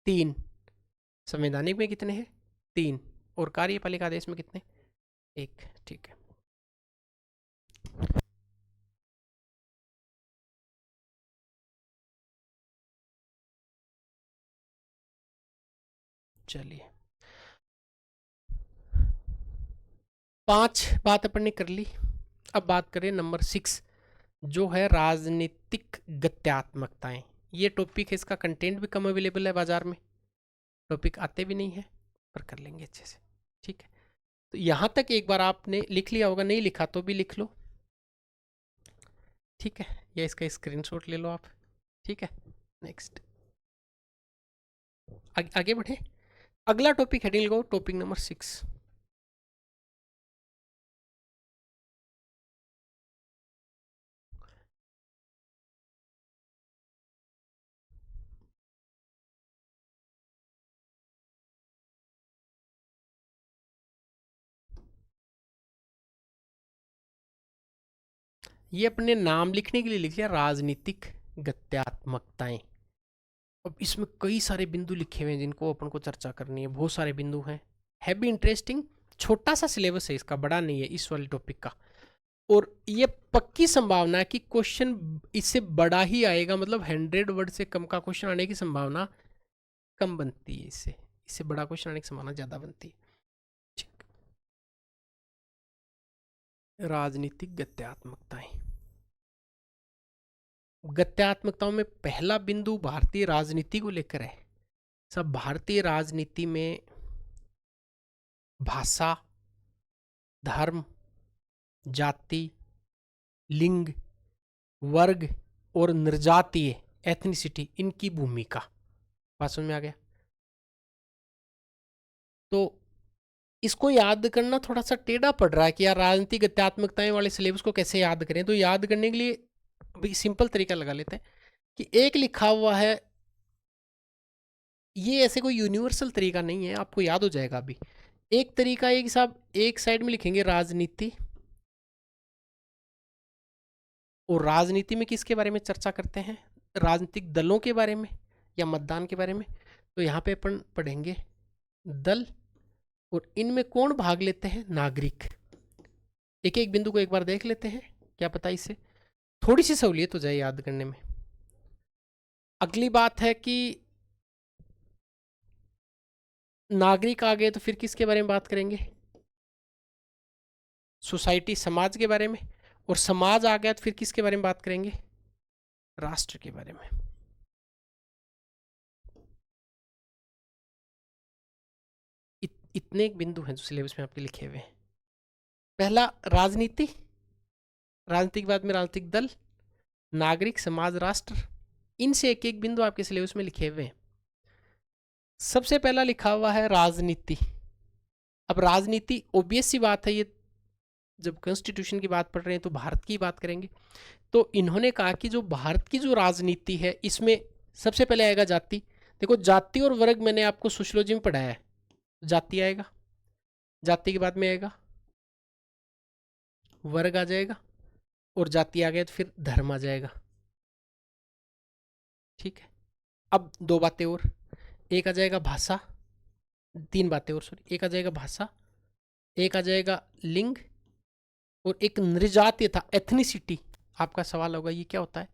3। संवैधानिक में कितने हैं, 3। और कार्यपालिका आदेश में कितने, 1। ठीक है। चलिए, 5 बात अपन ने कर ली। अब बात करें नंबर 6, जो है राजनीतिक गत्यात्मकताएं। ये टॉपिक है, इसका कंटेंट भी कम अवेलेबल है बाजार में, टॉपिक आते भी नहीं है, पर कर लेंगे अच्छे से। ठीक है, तो यहाँ तक एक बार आपने लिख लिया होगा, नहीं लिखा तो भी लिख लो। ठीक है, या इसका स्क्रीनशॉट ले लो आप। ठीक है, नेक्स्ट आगे बढ़े। अगला टॉपिक हेडिंग लो, टॉपिक नंबर 6। ये अपने नाम लिखने के लिए लिख लिया, राजनीतिक गत्यात्मकताएं। अब इसमें कई सारे बिंदु लिखे हुए हैं जिनको अपन को चर्चा करनी है, बहुत सारे बिंदु हैं, है भी इंटरेस्टिंग। छोटा सा सिलेबस है इसका, बड़ा नहीं है इस वाले टॉपिक का, और ये पक्की संभावना है कि क्वेश्चन इससे बड़ा ही आएगा, मतलब 100 वर्ड से कम का क्वेश्चन आने की संभावना कम बनती है, इससे इससे बड़ा क्वेश्चन आने की संभावना ज़्यादा बनती है। ठीक। राजनीतिक गत्यात्मकताएं, गत्यात्मकताओं में पहला बिंदु भारतीय राजनीति को लेकर है। सब भारतीय राजनीति में भाषा, धर्म, जाति, लिंग, वर्ग और निर्जातीय एथनिसिटी, इनकी भूमिका, बात समझ में आ गया। तो इसको याद करना थोड़ा सा टेढ़ा पड़ रहा है कि यार राजनीतिक गत्यात्मकताएं वाले सिलेबस को कैसे याद करें। तो याद करने के लिए अभी सिंपल तरीका लगा लेते हैं कि एक लिखा हुआ है, ये ऐसे कोई यूनिवर्सल तरीका नहीं है, आपको याद हो जाएगा अभी। एक तरीका एक साहब, एक साइड में लिखेंगे राजनीति, और राजनीति में किसके बारे में चर्चा करते हैं, राजनीतिक दलों के बारे में या मतदान के बारे में। तो यहाँ पे अपन पढ़ेंगे दल, और इनमें कौन भाग लेते हैं, नागरिक। एक एक बिंदु को एक बार देख लेते हैं, क्या पता इससे थोड़ी सी सहूलियत हो जाए याद करने में। अगली बात है कि नागरिक आ गए तो फिर किसके बारे में बात करेंगे, सोसाइटी, समाज के बारे में। और समाज आ गया तो फिर किसके बारे में बात करेंगे, राष्ट्र के बारे में। इतने एक बिंदु हैं जो सिलेबस में आपके लिखे हुए हैं। पहला राजनीति, राजनीति के बाद में राजनीतिक दल, नागरिक, समाज, राष्ट्र, इनसे एक एक बिंदु आपके सिलेबस में लिखे हुए हैं। सबसे पहला लिखा हुआ है राजनीति। अब राजनीति ऑब्वियस सी बात है, ये जब कॉन्स्टिट्यूशन की बात पढ़ रहे हैं तो भारत की बात करेंगे। तो इन्होंने कहा कि जो भारत की जो राजनीति है इसमें सबसे पहले आएगा जाति। देखो जाति और वर्ग मैंने आपको सोशियोलॉजी में पढ़ाया है, जाति आएगा, जाति के बाद में आएगा वर्ग आ जाएगा, और जाति आ गया तो फिर धर्म आ जाएगा। ठीक है। अब दो बातें और, एक आ जाएगा भाषा, तीन बातें और सॉरी, एक आ जाएगा भाषा, एक आ जाएगा लिंग, और एक नृजातीयता, एथनिसिटी। आपका सवाल होगा ये क्या होता है,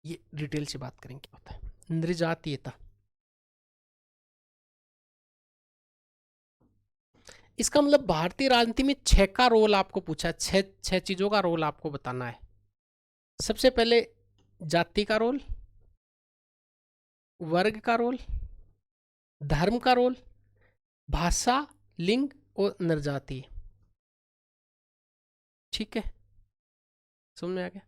ये डिटेल से बात करेंगे क्या होता है नृजातीयता। इसका मतलब भारतीय राजनीति में 6 का रोल आपको पूछा है, 6 चीजों का रोल आपको बताना है। सबसे पहले जाति का रोल, वर्ग का रोल, धर्म का रोल, भाषा, लिंग और नरजातीय। ठीक है, समझ में आ गया।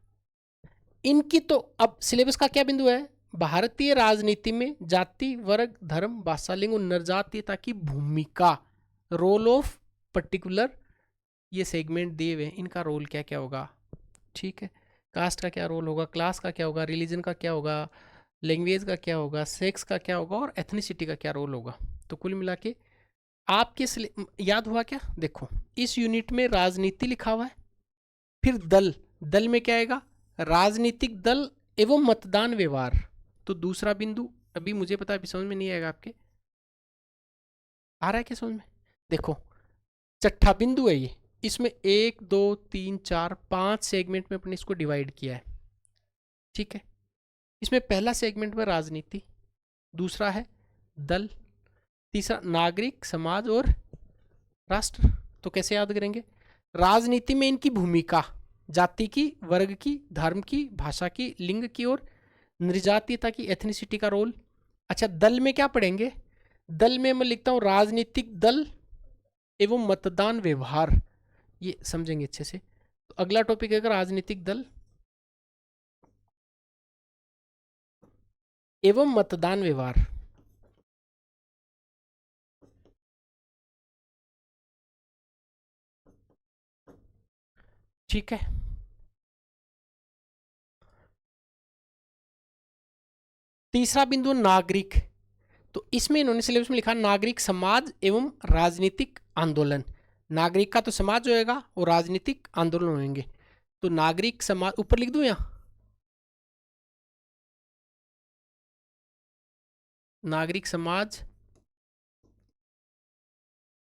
इनकी तो अब सिलेबस का क्या बिंदु है, भारतीय राजनीति में जाति, वर्ग, धर्म, भाषा, लिंग और नरजातीयता की भूमिका, रोल ऑफ पर्टिकुलर, ये सेगमेंट दिए हुए हैं, इनका रोल क्या क्या होगा। ठीक है, कास्ट का क्या रोल होगा, क्लास का क्या होगा, रिलीजन का क्या होगा, लैंग्वेज का क्या होगा, सेक्स का क्या होगा, और एथनिसिटी का क्या रोल होगा। तो कुल मिला के आपके याद हुआ क्या, देखो इस यूनिट में राजनीति लिखा हुआ है, फिर दल, दल में क्या आएगा, राजनीतिक दल एवं मतदान व्यवहार। तो दूसरा बिंदु अभी मुझे पता है अभी समझ में नहीं आएगा, आपके आ रहा है क्या समझ में। देखो छठा बिंदु है ये, इसमें 1 2 3 4 5 सेगमेंट में अपने इसको डिवाइड किया है। ठीक है, इसमें पहला सेगमेंट में राजनीति, दूसरा है दल, तीसरा नागरिक, समाज और राष्ट्र। तो कैसे याद करेंगे, राजनीति में इनकी भूमिका, जाति की, वर्ग की, धर्म की, भाषा की, लिंग की और नृजातीयता की, एथनिसिटी का रोल। अच्छा दल में क्या पढ़ेंगे, दल में मैं लिखता हूं राजनीतिक दल एवं मतदान व्यवहार, ये समझेंगे अच्छे से। तो अगला टॉपिक है राजनीतिक दल एवं मतदान व्यवहार। ठीक है, तीसरा बिंदु नागरिक। तो इसमें इन्होंने सिलेबस में लिखा नागरिक समाज एवं राजनीतिक आंदोलन। नागरिक का तो समाज होएगा और राजनीतिक आंदोलन होंगे। तो नागरिक समाज ऊपर लिख दूं यहाँ, नागरिक समाज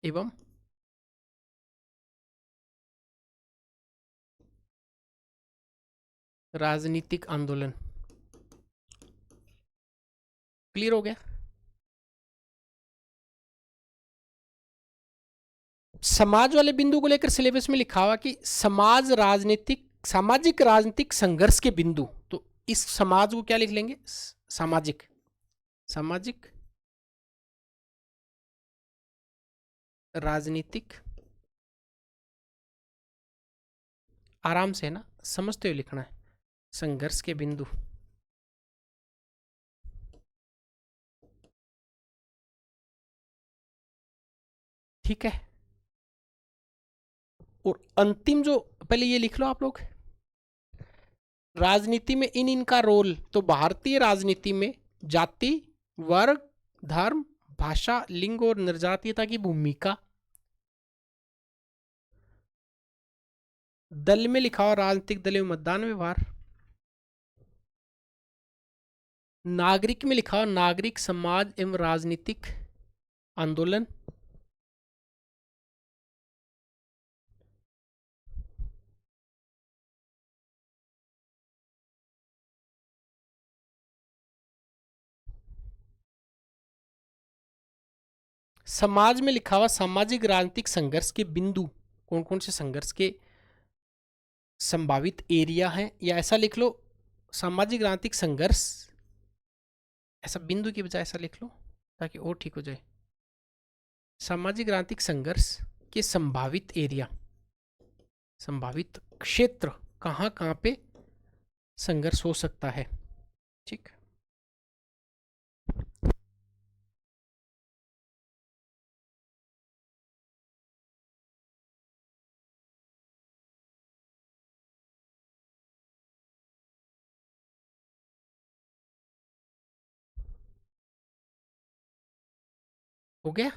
एवं राजनीतिक आंदोलन। क्लियर हो गया? समाज वाले बिंदु को लेकर सिलेबस में लिखा हुआ कि सामाजिक राजनीतिक संघर्ष के बिंदु, तो इस समाज को क्या लिख लेंगे? सामाजिक, सामाजिक राजनीतिक, आराम से ना समझते हुए लिखना है, संघर्ष के बिंदु। ठीक है, और अंतिम जो, पहले ये लिख लो आप लोग, राजनीति में इनका रोल, तो भारतीय राजनीति में जाति, वर्ग, धर्म, भाषा, लिंग और निर्जातीयता की भूमिका। दल में लिखा हुआ राजनीतिक दल में मतदान व्यवहार। नागरिक में लिखा हुआ नागरिक समाज एवं राजनीतिक आंदोलन। समाज में लिखा हुआ सामाजिक राजनीतिक संघर्ष के बिंदु, कौन कौन से संघर्ष के संभावित एरिया हैं, या ऐसा लिख लो सामाजिक राजनीतिक संघर्ष, ऐसा बिंदु की बजाय ऐसा लिख लो ताकि और ठीक हो जाए। सामाजिक राजनीतिक संघर्ष के संभावित एरिया, संभावित क्षेत्र, कहाँ कहाँ पे संघर्ष हो सकता है। ठीक, हो गया।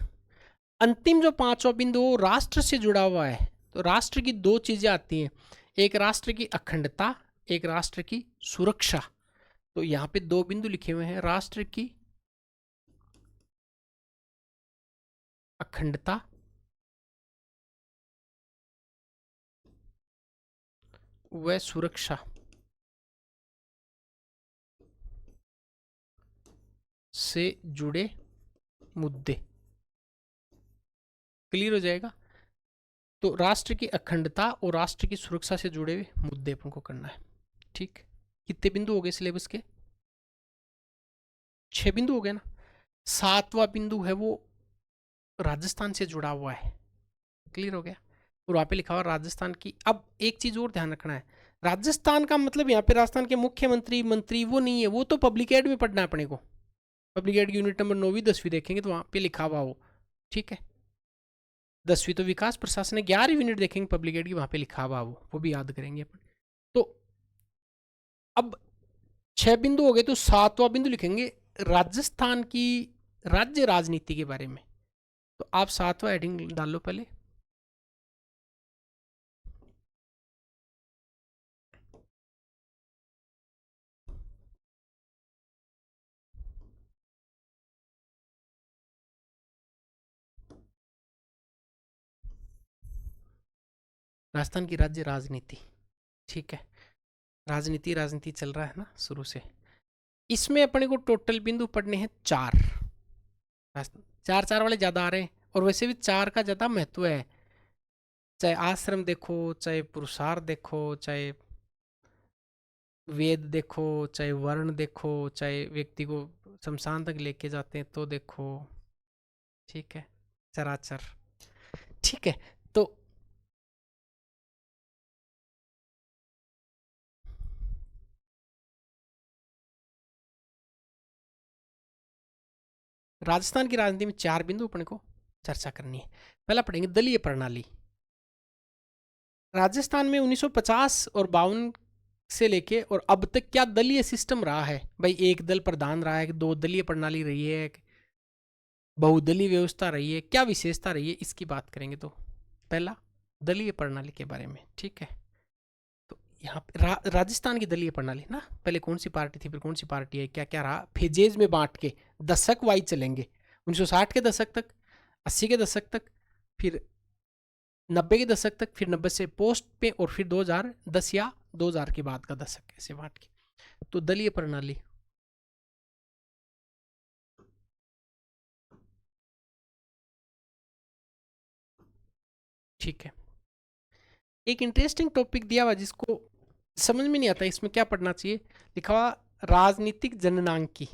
अंतिम जो पांचवा बिंदु वो राष्ट्र से जुड़ा हुआ है, तो राष्ट्र की दो चीजें आती हैं, एक राष्ट्र की अखंडता, एक राष्ट्र की सुरक्षा। तो यहां पे दो बिंदु लिखे हुए हैं, राष्ट्र की अखंडता व सुरक्षा से जुड़े मुद्दे। क्लियर हो जाएगा? तो राष्ट्र की अखंडता और राष्ट्र की सुरक्षा से जुड़े हुए मुद्दे अपन को करना है। ठीक, कितने बिंदु हो गए सिलेबस के? 6 बिंदु हो गए ना। 7वां बिंदु है वो राजस्थान से जुड़ा हुआ है। क्लियर हो गया? और वहां पे लिखा हुआ राजस्थान की। अब एक चीज और ध्यान रखना है, राजस्थान का मतलब यहाँ पे राजस्थान के मुख्यमंत्री मंत्री वो नहीं है, वो तो पब्लिक एड में पढ़ना है अपने को। पब्लिक एड की यूनिट नंबर 9वीं 10वीं देखेंगे तो वहां पे लिखा हुआ वो। ठीक है, 10वीं तो विकास प्रशासन है, 11वीं यूनिट देखेंगे पब्लिक एड की, वहां पे लिखा हुआ वो भी याद करेंगे अपन। तो अब 6 बिंदु हो गए, तो 7वां बिंदु लिखेंगे राजस्थान की राज्य राजनीति के बारे में। तो आप 7वां हेडिंग डाल लो पहले। राजस्थान की राज्य राजनीति। ठीक है, राजनीति राजनीति चल रहा है ना शुरू से। इसमें अपने को टोटल बिंदु पढ़ने हैं 4। 4 वाले ज्यादा आ रहे हैं, और वैसे भी 4 का ज्यादा महत्व है। चाहे आश्रम देखो, चाहे पुरुषार्थ देखो, चाहे वेद देखो, चाहे वर्ण देखो, चाहे व्यक्ति को शमशान तक लेके जाते हैं तो देखो। ठीक है, चराचर। ठीक है, तो राजस्थान की राजनीति में 4 बिंदु अपने को चर्चा करनी है। पहला पढ़ेंगे दलीय प्रणाली। राजस्थान में 1950 और 52 से लेके और अब तक क्या दलीय सिस्टम रहा है भाई? एक दल प्रधान रहा है, 2 दलीय प्रणाली रही है, बहुदलीय व्यवस्था रही है, क्या विशेषता रही है, इसकी बात करेंगे। तो पहला दलीय प्रणाली के बारे में। ठीक है, तो यहाँ पे राजस्थान की दलीय प्रणाली ना, पहले कौन सी पार्टी थी, फिर कौन सी पार्टी है, क्या क्या रहा, फेजेज में बांट के दशक वाइज चलेंगे। 1960 के दशक तक, 80 के दशक तक, फिर 90 के दशक तक, फिर 90 से पोस्ट पे, और फिर 2010 या 2000 के बाद का दशक, ऐसे बांट के। तो दलीय प्रणाली। ठीक है, एक इंटरेस्टिंग टॉपिक दिया हुआ जिसको समझ में नहीं आता इसमें क्या पढ़ना चाहिए, लिखा हुआ राजनीतिक जननांकी।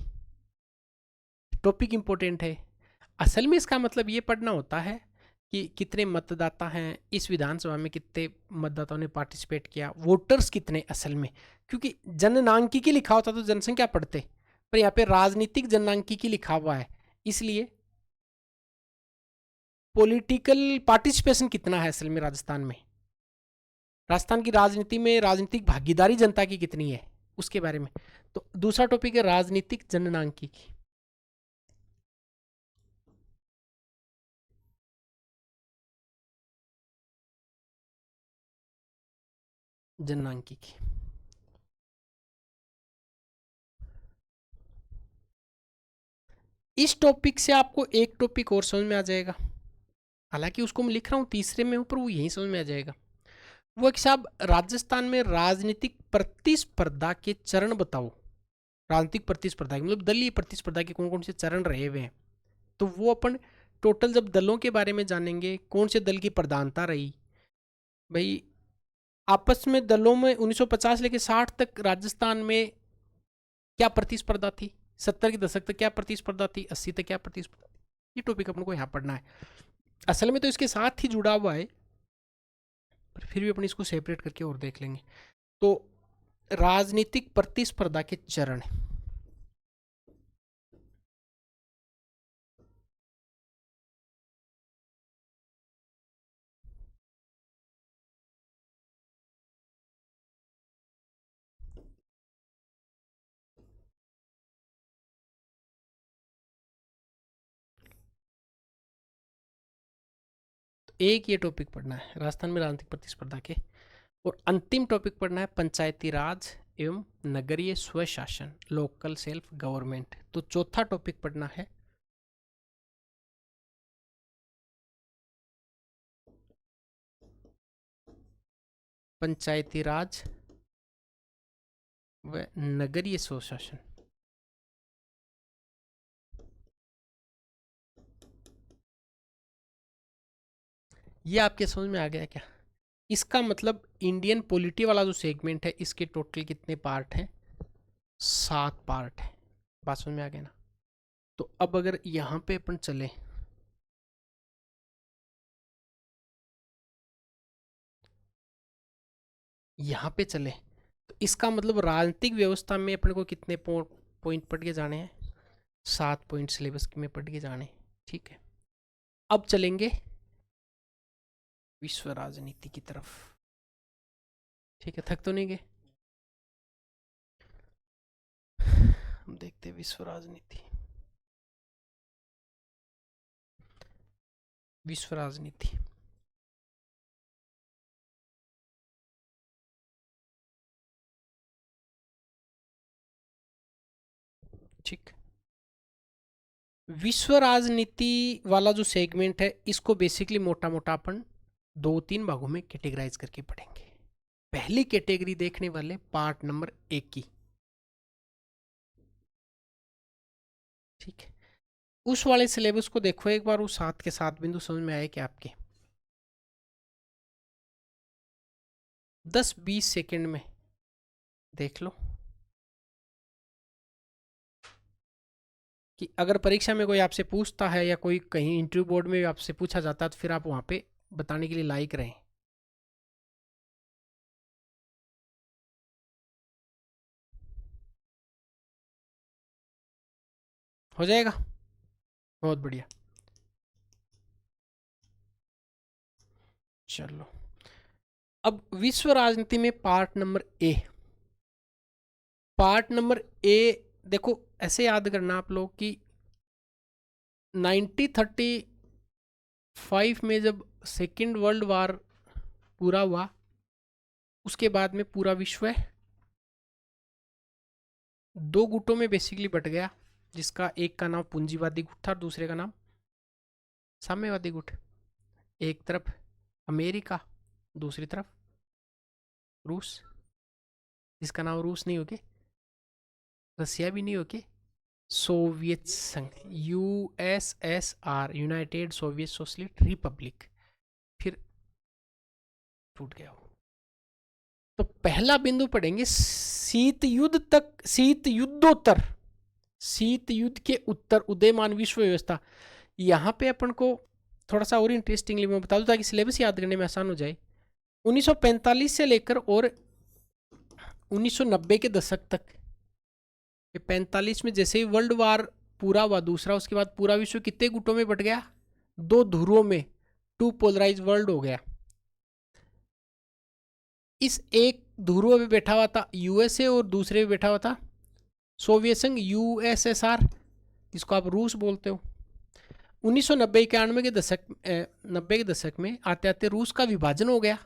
टॉपिक इंपॉर्टेंट है। असल में इसका मतलब ये पढ़ना होता है कि कितने मतदाता हैं इस विधानसभा में, कितने मतदाताओं ने पार्टिसिपेट किया, वोटर्स कितने असल में, क्योंकि जननांकिकी लिखा होता तो जनसंख्या पढ़ते, पर यहाँ पे राजनीतिक जननांकिकी लिखा हुआ है, इसलिए पॉलिटिकल पार्टिसिपेशन कितना है असल में राजस्थान में, राजस्थान की राजनीति में राजनीतिक भागीदारी जनता की कितनी है, उसके बारे में। तो दूसरा टॉपिक है राजनीतिक जननांकिकी। जननांकिकी इस टॉपिक से आपको एक टॉपिक और समझ में आ जाएगा, हालांकि उसको मैं लिख रहा हूँ तीसरे में ऊपर, वो यही समझ में आ जाएगा। वो कि साहब राजस्थान में राजनीतिक प्रतिस्पर्धा के चरण बताओ। राजनीतिक प्रतिस्पर्धा मतलब दलीय प्रतिस्पर्धा के कौन कौन से चरण रहे हुए हैं, तो वो अपन टोटल जब दलों के बारे में जानेंगे, कौन से दल की प्रधानता रही भाई, आपस में दलों में 1950 लेके 60 तक राजस्थान में क्या प्रतिस्पर्धा थी, 70 के दशक तक क्या प्रतिस्पर्धा थी, 80 तक क्या प्रतिस्पर्धा थी, ये टॉपिक अपन को यहाँ पढ़ना है। असल में तो इसके साथ ही जुड़ा हुआ है, पर फिर भी अपन इसको सेपरेट करके और देख लेंगे। तो राजनीतिक प्रतिस्पर्धा के चरण, एक ये टॉपिक पढ़ना है राजस्थान में राजनीतिक प्रतिस्पर्धा के, और अंतिम टॉपिक पढ़ना है पंचायती राज एवं नगरीय स्वशासन, लोकल सेल्फ गवर्नमेंट। तो चौथा टॉपिक पढ़ना है पंचायती राज व नगरीय स्वशासन। ये आपके समझ में आ गया क्या? इसका मतलब इंडियन पॉलिटी वाला जो सेगमेंट है, इसके टोटल कितने पार्ट हैं? 7 पार्ट है। बात समझ में आ गया ना? तो अब अगर यहाँ पे अपन चले, यहाँ पे चले, तो इसका मतलब राजनीतिक व्यवस्था में अपने को कितने पॉइंट पढ़ के जाने हैं? 7 पॉइंट सिलेबस में पढ़ के जाने। ठीक है, अब चलेंगे विश्व राजनीति की तरफ। ठीक है, थक तो नहीं गए? हम देखते हैं विश्व राजनीति। विश्व राजनीति ठीक, विश्व राजनीति वाला जो सेगमेंट है, इसको बेसिकली मोटा मोटा अपन 2-3 भागों में कैटेगराइज करके पढ़ेंगे। पहली कैटेगरी देखने वाले पार्ट नंबर 1 की। ठीक है, उस वाले सिलेबस को देखो एक बार, उस 7 के 7 बिंदु समझ में आए क्या आपके? 10-20 सेकंड में देख लो कि अगर परीक्षा में कोई आपसे पूछता है या कोई कहीं इंटरव्यू बोर्ड में आपसे पूछा जाता है, तो फिर आप वहां पे बताने के लिए लायक रहें। हो जाएगा, बहुत बढ़िया। चलो, अब विश्व राजनीति में part number A. Part number A देखो, ऐसे याद करना आप लोग कि 1935 में जब सेकेंड वर्ल्ड वार पूरा हुआ, उसके बाद में पूरा विश्व है 2 गुटों में बेसिकली बट गया, जिसका एक का नाम पूंजीवादी गुट था और दूसरे का नाम साम्यवादी गुट। एक तरफ अमेरिका, दूसरी तरफ रूस, जिसका नाम रूस नहीं होके, रसिया भी नहीं होके, सोवियत संघ, USSR, United Soviet socialist Republic, फिर टूट गया। तो पहला बिंदु पढ़ेंगे शीत युद्ध तक, शीत युद्धोत्तर, शीत युद्ध के उत्तर उदयमान विश्व व्यवस्था। यहां पे अपन को थोड़ा सा और इंटरेस्टिंगली मैं बता दूं ताकि सिलेबस याद करने में आसान हो जाए। 1945 से लेकर और 1990 के दशक तक, 45 में जैसे ही वर्ल्ड वार पूरा हुआ दूसरा, उसके बाद पूरा विश्व कितने गुटों में बट गया, 2 ध्रुवों में, 2 पोलराइज वर्ल्ड हो गया। इस एक ध्रुव में बैठा हुआ था यूएसए और दूसरे में बैठा हुआ था सोवियत संघ, यूएसएसआर, जिसको आप रूस बोलते हो। 1990 91 के दशक 90 के दशक में आते आते रूस का विभाजन हो गया।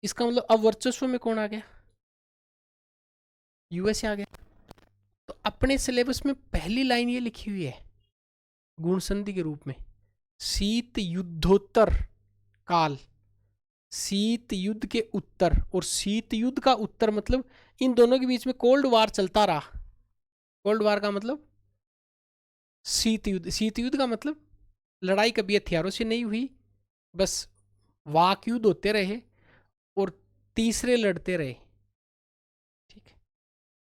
इसका मतलब अब वर्चस्व में कौन आ गया, यूएसए आ गया। तो अपने सिलेबस में पहली लाइन ये लिखी हुई है गुण संधि के रूप में, शीत युद्धोत्तर काल, शीत युद्ध के उत्तर, और शीत युद्ध का उत्तर मतलब इन दोनों के बीच में कोल्ड वार चलता रहा। कोल्ड वार का मतलब शीत युद्ध, शीत युद्ध का मतलब लड़ाई कभी हथियारों से नहीं हुई, बस वाक युद्ध होते रहे और तीसरे लड़ते रहे। ठीक है,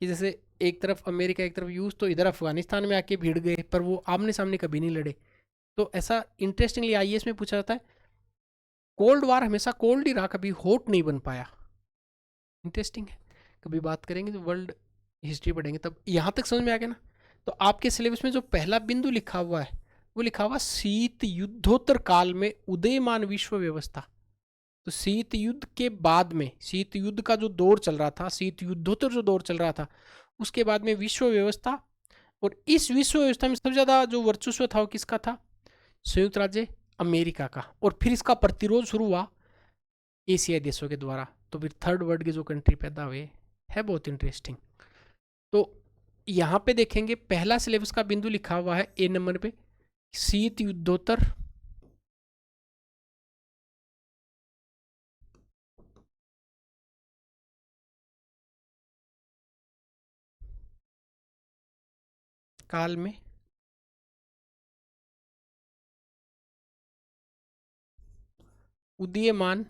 कि जैसे एक तरफ अमेरिका एक तरफ रूस, तो इधर अफगानिस्तान में आके भिड़ गए, पर वो आमने सामने कभी नहीं लड़े। तो ऐसा इंटरेस्टिंगली आईएएस में पूछा जाता है, कोल्ड वार हमेशा कोल्ड ही रहा, कभी हॉट नहीं बन पाया। इंटरेस्टिंग है, कभी बात करेंगे तो वर्ल्ड हिस्ट्री पढ़ेंगे तब। यहाँ तक समझ में आ गया ना। तो आपके सिलेबस में जो पहला बिंदु लिखा हुआ है वो लिखा हुआ शीत युद्धोत्तर काल में उदयमान विश्व व्यवस्था। तो शीत युद्ध के बाद में, शीत युद्ध का जो दौर चल रहा था, शीत युद्धोत्तर जो दौर चल रहा था, उसके बाद में विश्व व्यवस्था, और इस विश्व व्यवस्था में सबसे ज्यादा जो वर्चस्व था वो किसका था, संयुक्त राज्य अमेरिका का। और फिर इसका प्रतिरोध शुरू हुआ एशियाई देशों के द्वारा। तो फिर थर्ड वर्ल्ड के जो कंट्री पैदा हुए, है बहुत इंटरेस्टिंग। तो यहाँ पे देखेंगे पहला सिलेबस का बिंदु लिखा हुआ है ए नंबर पे, शीत युद्धोत्तर काल में उदीयमान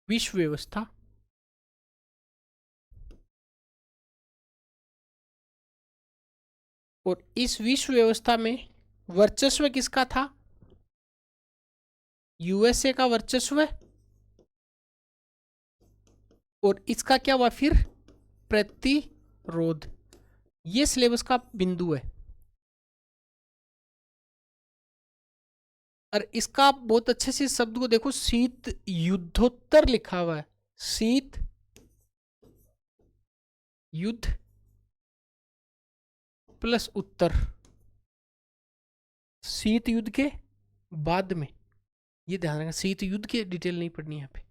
विश्व व्यवस्था, और इस विश्व व्यवस्था में वर्चस्व किसका था, यूएसए का वर्चस्व, और इसका क्या हुआ फिर, प्रतिरोध। ये सिलेबस का बिंदु है। और इसका आप बहुत अच्छे से शब्द को देखो, शीत युद्धोत्तर लिखा हुआ है, शीत युद्ध प्लस उत्तर, शीत युद्ध के बाद में। ये ध्यान रखना, शीत युद्ध की डिटेल नहीं पढ़नी यहाँ पे।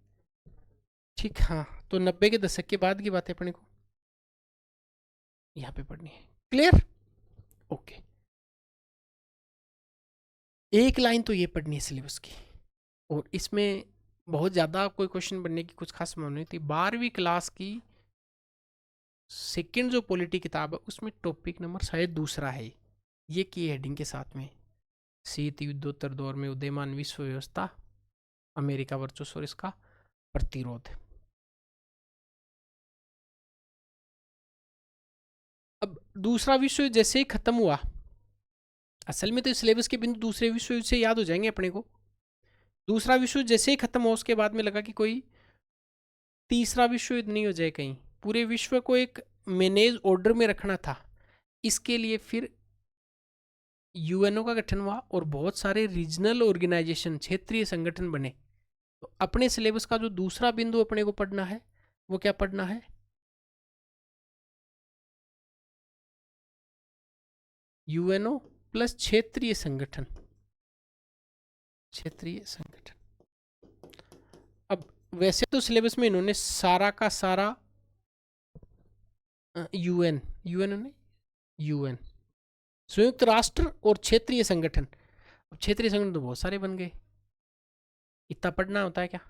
ठीक, हाँ। तो 90 के दशक के बाद की बातें अपने को यहाँ पे पढ़नी है। Clear, okay. एक लाइन तो ये पढ़नी है सिलेबस की, और इसमें बहुत ज़्यादा कोई क्वेश्चन बनने की कुछ खास संभावना नहीं थी। 12वीं क्लास की सेकंड जो पॉलिटी किताब है उसमें टॉपिक नंबर शायद दूसरा है ये की हेडिंग के साथ में, शीत युद्धोत्तर दौर में उदयमान विश्व व्यवस्था, अमेरिका वर्चस्व और इसका प्रतिरोध। अब दूसरा विश्व युद्ध जैसे ही खत्म हुआ, असल में तो सिलेबस के बिंदु दूसरे विश्व युद्ध से याद हो जाएंगे अपने को। दूसरा विश्व युद्ध जैसे ही खत्म हुआ उसके बाद में लगा कि कोई तीसरा विश्व युद्ध नहीं हो जाए कहीं, पूरे विश्व को एक मैनेज ऑर्डर में रखना था। इसके लिए फिर यूएनओ का गठन हुआ और बहुत सारे रीजनल ऑर्गेनाइजेशन, क्षेत्रीय संगठन बने। तो अपने सिलेबस का जो दूसरा बिंदु अपने को पढ़ना है वो क्या पढ़ना है, यूएनओ प्लस क्षेत्रीय संगठन, क्षेत्रीय संगठन। अब वैसे तो सिलेबस में इन्होंने सारा का सारा यूएन यूएन यूएन संयुक्त राष्ट्र और क्षेत्रीय संगठन, अब क्षेत्रीय संगठन तो बहुत सारे बन गए, इतना पढ़ना होता है क्या?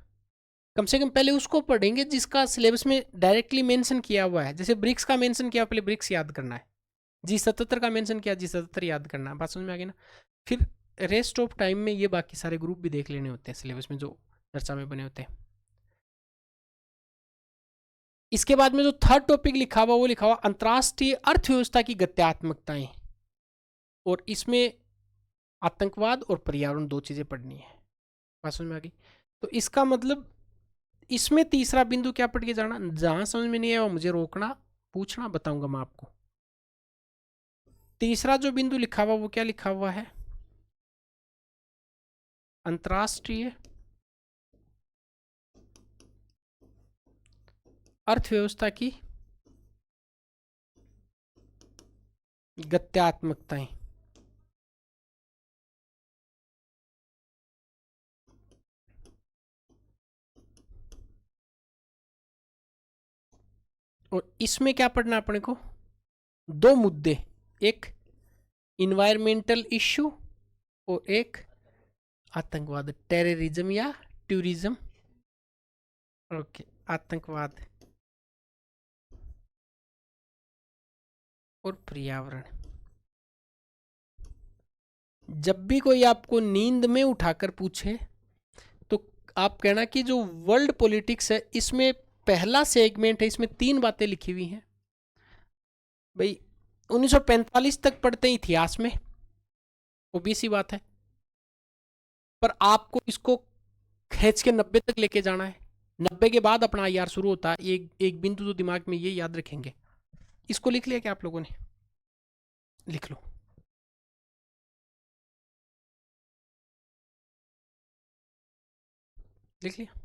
कम से कम पहले उसको पढ़ेंगे जिसका सिलेबस में डायरेक्टली मेंशन किया हुआ है। जैसे ब्रिक्स का मेंशन किया, पहले ब्रिक्स याद करना है। G77 का मेंशन किया, G77 याद करना है। बात समझ में आ गई ना? फिर रेस्ट ऑफ टाइम में ये बाकी सारे ग्रुप भी देख लेने होते हैं सिलेबस में जो चर्चा में बने होते हैं। इसके बाद में जो थर्ड टॉपिक लिखा हुआ वो लिखा हुआ अंतर्राष्ट्रीय अर्थव्यवस्था की गत्यात्मकताएं, और इसमें आतंकवाद और पर्यावरण दो चीजें पढ़नी है। बात समझ में आ गई? तो इसका मतलब इसमें तीसरा बिंदु क्या पढ़ के जाना, जहां समझ में नहीं आया मुझे रोकना, पूछना, बताऊंगा मैं आपको। तीसरा जो बिंदु लिखा हुआ वो क्या लिखा हुआ है, अंतर्राष्ट्रीय अर्थव्यवस्था की गत्यात्मकताएं। और इसमें क्या पढ़ना अपने को, दो मुद्दे, एक इन्वायरमेंटल इश्यू और एक आतंकवाद, टेररिज्म या टूरिज्म। ओके, आतंकवाद और पर्यावरण। जब भी कोई आपको नींद में उठाकर पूछे तो आप कहना कि जो वर्ल्ड पॉलिटिक्स है इसमें पहला सेगमेंट है, इसमें 3 बातें लिखी हुई हैं। भाई 1945 तक पढ़ते हैं इतिहास में, ओबीसी बात है, पर आपको इसको खींच के 90 तक लेके जाना है। 90 के बाद अपना आईआर शुरू होता है। एक एक बिंदु तो दिमाग में ये याद रखेंगे। इसको लिख लिया क्या आप लोगों ने? लिख लो। लिख लिया?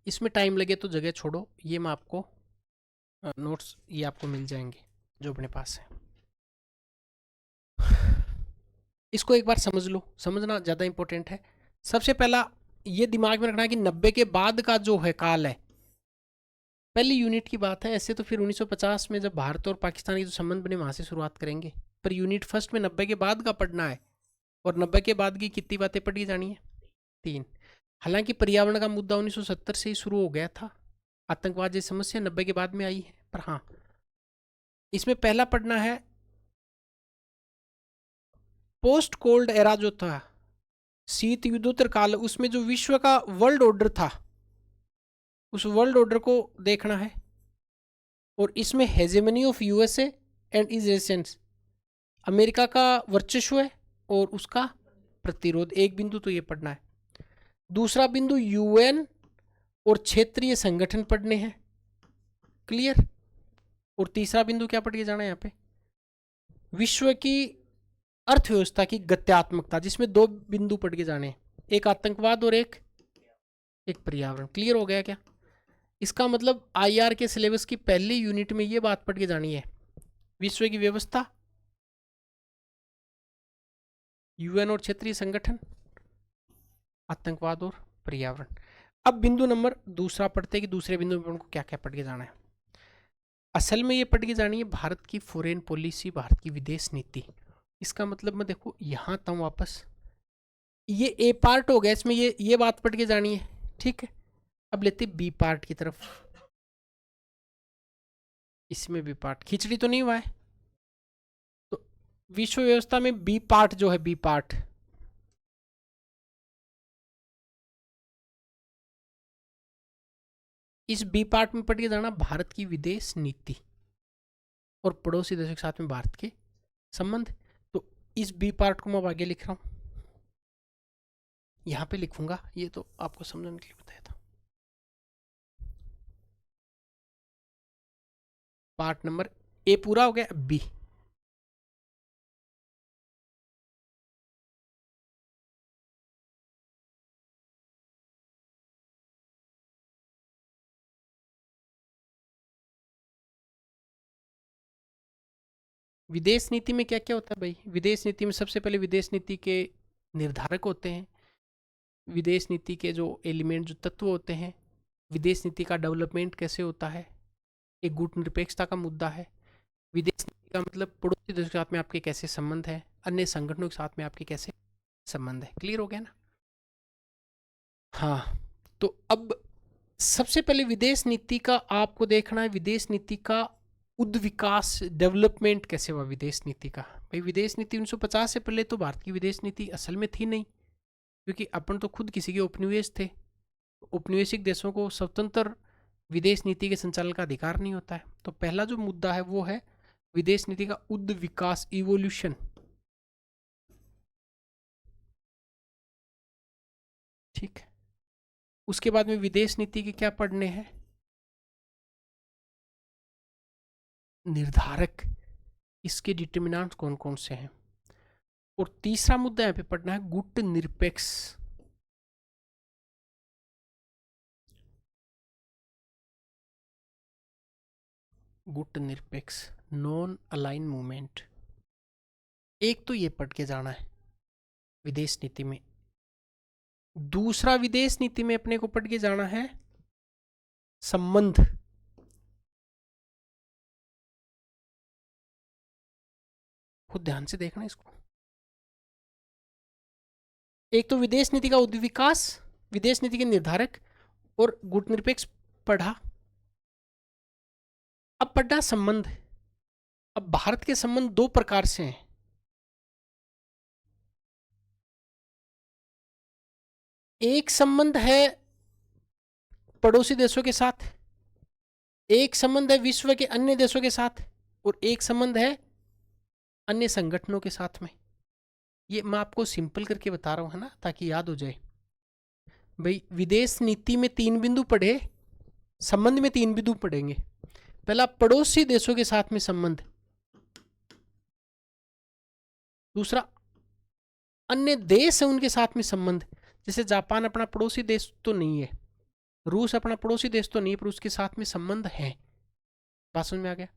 इसमें टाइम लगे तो जगह छोड़ो, ये मैं आपको नोट्स ये आपको मिल जाएंगे जो अपने पास है। इसको एक बार समझ लो, समझना ज़्यादा इंपॉर्टेंट है। सबसे पहला ये दिमाग में रखना है कि 90 के बाद का जो है काल है, पहली यूनिट की बात है। ऐसे तो फिर 1950 में जब भारत और पाकिस्तान के जो संबंध बने वहां से शुरुआत करेंगे, पर यूनिट फर्स्ट में 90 के बाद का पढ़ना है। और 90 के बाद की कितनी बातें पढ़ी जानी है? 3। हालांकि पर्यावरण का मुद्दा 1970 से ही शुरू हो गया था, आतंकवाद जैसी समस्या 90 के बाद में आई है। पर हाँ, इसमें पहला पढ़ना है पोस्ट कोल्ड एरा जो था, शीत युद्धोत्तर काल, उसमें जो विश्व का वर्ल्ड ऑर्डर था उस वर्ल्ड ऑर्डर को देखना है। और इसमें hegemony of USA and is रेसेंस, अमेरिका का वर्चस्व है और उसका प्रतिरोध, एक बिंदु तो ये पढ़ना है। दूसरा बिंदु यूएन और क्षेत्रीय संगठन पढ़ने हैं, क्लियर। और तीसरा बिंदु क्या पढ़ के जाना है यहाँ पे, विश्व की अर्थव्यवस्था की गत्यात्मकता, जिसमें 2 बिंदु पढ़ के जाने हैं, एक आतंकवाद और एक पर्यावरण। क्लियर हो गया क्या? इसका मतलब आईआर के सिलेबस की पहली यूनिट में ये बात पढ़ के जानी है, विश्व की व्यवस्था, यूएन और क्षेत्रीय संगठन, आतंकवाद और पर्यावरण। अब बिंदु नंबर दूसरा पढ़ते हैं कि दूसरे बिंदु में उनको क्या क्या पढ़ के जाना है। असल में ये पढ़ के जानी है भारत की फॉरेन पॉलिसी, भारत की विदेश नीति। इसका मतलब मैं देखो यहाँ आता हूँ वापस, ये ए पार्ट हो गया, इसमें ये बात पढ़ के जानी है, ठीक है। अब लेते बी पार्ट की तरफ। इसमें बी पार्ट खिचड़ी तो नहीं हुआ है, तो विश्व व्यवस्था में बी पार्ट जो है, बी पार्ट, इस बी पार्ट में पढ़ के जाना भारत की विदेश नीति और पड़ोसी देशों के साथ में भारत के संबंध। तो इस बी पार्ट को मैं अब आगे लिख रहा हूं, यहां पे लिखूंगा, ये तो आपको समझने के लिए बताया था। पार्ट नंबर ए पूरा हो गया, बी विदेश नीति में क्या क्या होता है भाई? विदेश नीति में सबसे पहले विदेश नीति के निर्धारक होते हैं, विदेश नीति के जो एलिमेंट, जो तत्व होते हैं, विदेश नीति का डेवलपमेंट कैसे होता है, एक गुटनिरपेक्षता का मुद्दा है, विदेश नीति का मतलब पड़ोसी देशों के साथ में आपके कैसे संबंध है, अन्य संगठनों के साथ में आपके कैसे संबंध है। क्लियर हो गया ना? हाँ, तो अब सबसे पहले विदेश नीति का आपको देखना है, विदेश नीति का उद्विकास, डेवलपमेंट कैसे हुआ विदेश नीति का। भाई विदेश नीति 1950 से पहले तो भारत की विदेश नीति असल में थी नहीं, क्योंकि अपन तो खुद किसी के उपनिवेश थे। उपनिवेशिक देशों को स्वतंत्र विदेश नीति के संचालन का अधिकार नहीं होता है। तो पहला जो मुद्दा है वो है विदेश नीति का उद्विकास, इवोल्यूशन। ठीक है, उसके बाद में विदेश नीति के क्या पढ़ने हैं, निर्धारक, इसके डिटर्मिनेंट कौन कौन से हैं। और तीसरा मुद्दा यहाँ पे पढ़ना है गुट निरपेक्ष। गुट निरपेक्ष, नॉन अलाइन मूवमेंट। एक तो ये पढ़ के जाना है विदेश नीति में। दूसरा विदेश नीति में अपने को पढ़ के जाना है संबंध। खुद ध्यान से देखना इसको। एक तो विदेश नीति का उद्विकास, विदेश नीति के निर्धारक और गुटनिरपेक्ष पढ़ा। अब पढ़ा संबंध। अब भारत के संबंध दो प्रकार से हैं। एक संबंध है पड़ोसी देशों के साथ, एक संबंध है विश्व के अन्य देशों के साथ, और एक संबंध है अन्य संगठनों के साथ में। ये मैं आपको सिंपल करके बता रहा हूं, है ना, ताकि याद हो जाए। भाई विदेश नीति में 3 बिंदु पढ़े, संबंध में 3 बिंदु पढ़ेंगे। पहला पड़ोसी देशों के साथ में संबंध, दूसरा अन्य देश है उनके साथ में संबंध। जैसे जापान अपना पड़ोसी देश तो नहीं है, रूस अपना पड़ोसी देश तो नहीं है, पर उसके साथ में संबंध है। बात समझ में आ गया?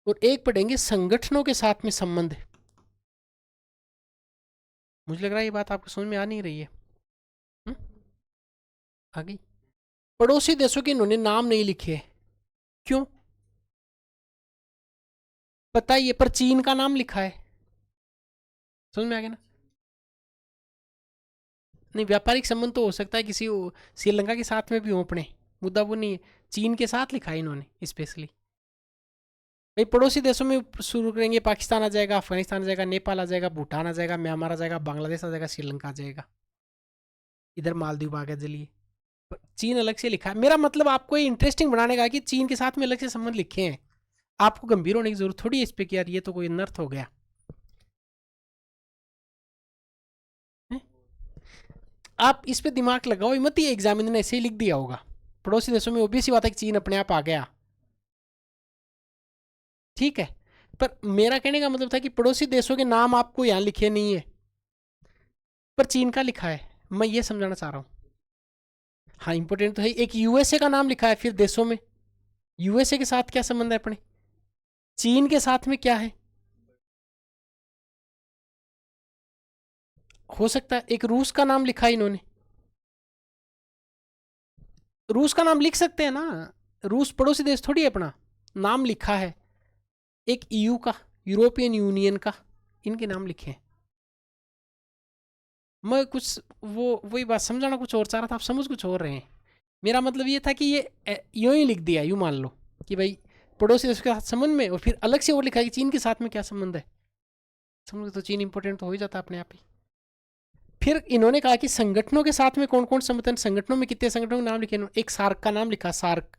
और एक पढ़ेंगे संगठनों के साथ में संबंध। मुझे लग रहा है ये बात आपको समझ में आ नहीं रही है। आ गई? पड़ोसी देशों के इन्होंने नाम नहीं लिखे, क्यों बताइए? पर चीन का नाम लिखा है। समझ में आ गया ना? नहीं, व्यापारिक संबंध तो हो सकता है किसी श्रीलंका के साथ में भी हो अपने, मुद्दा वो नहीं है। चीन के साथ लिखा है इन्होंने स्पेशली। भाई पड़ोसी देशों में शुरू करेंगे, पाकिस्तान आ जाएगा, अफगानिस्तान आ जाएगा, नेपाल आ जाएगा, भूटान आ जाएगा, म्यांमार आ जाएगा, बांग्लादेश आ जाएगा, श्रीलंका आ जाएगा, इधर मालदीव आ गया। चलिए, चीन अलग से लिखा है। मेरा मतलब आपको ये इंटरेस्टिंग बनाने का कि चीन के साथ में अलग से संबंध लिखे हैं। आपको गंभीर होने की जरूरत थोड़ी है इस पे कि यार ये तो कोई अनर्थ हो गया। आप इस पे दिमाग लगाओ मत, ये एग्जामिनर ने ऐसे ही लिख दिया होगा। पड़ोसी देशों में ऑब्वियस ही बात है कि चीन अपने आप आ गया, ठीक है। पर मेरा कहने का मतलब था कि पड़ोसी देशों के नाम आपको यहां लिखे नहीं है, पर चीन का लिखा है। मैं ये समझाना चाह रहा हूं। हाँ, इंपॉर्टेंट तो है। एक यूएसए का नाम लिखा है, फिर देशों में यूएसए के साथ क्या संबंध है अपने, चीन के साथ में क्या है, हो सकता है एक रूस का नाम लिखा है इन्होंने, रूस का नाम लिख सकते हैं ना, रूस पड़ोसी देश थोड़ी है अपना, नाम लिखा है। एक ईयू का, यूरोपियन यूनियन का, इनके नाम लिखे हैं। मैं कुछ वही बात समझाना कुछ और चाह रहा था, आप समझ कुछ और रहे हैं। मेरा मतलब ये था कि ये यूं ही लिख दिया, यूं मान लो कि भाई पड़ोसी देश के साथ संबंध में, और फिर अलग से और लिखा है कि चीन के साथ में क्या संबंध है। समझ, तो चीन इंपॉर्टेंट तो हो ही जाता अपने आप ही। फिर इन्होंने कहा कि संगठनों के साथ में कौन कौन संगठन, संगठनों में कितने संगठनों के नाम लिखे। एक सार्क का नाम लिखा, सार्क।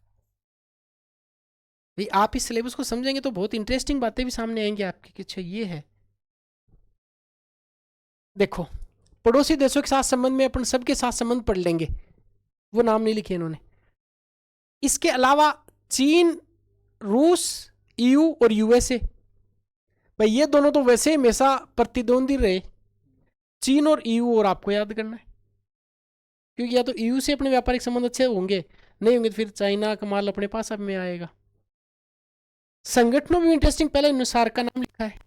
भाई आप इस सिलेबस को समझेंगे तो बहुत इंटरेस्टिंग बातें भी सामने आएंगी आपकी कि अच्छा ये है। देखो, पड़ोसी देशों के साथ संबंध में अपन सबके साथ संबंध पढ़ लेंगे, वो नाम नहीं लिखे इन्होंने। इसके अलावा चीन, रूस, ईयू और यूएसए, भाई ये दोनों तो वैसे हमेशा प्रतिद्वंदी रहे, चीन और ईयू, और आपको याद करना है, क्योंकि या तो ईयू से अपने व्यापारिक संबंध अच्छे होंगे, नहीं होंगे तो फिर चाइना का माल अपने पास अब में आएगा। संगठनों में इंटरेस्टिंग, पहले इन्होंने सार्क का नाम लिखा है,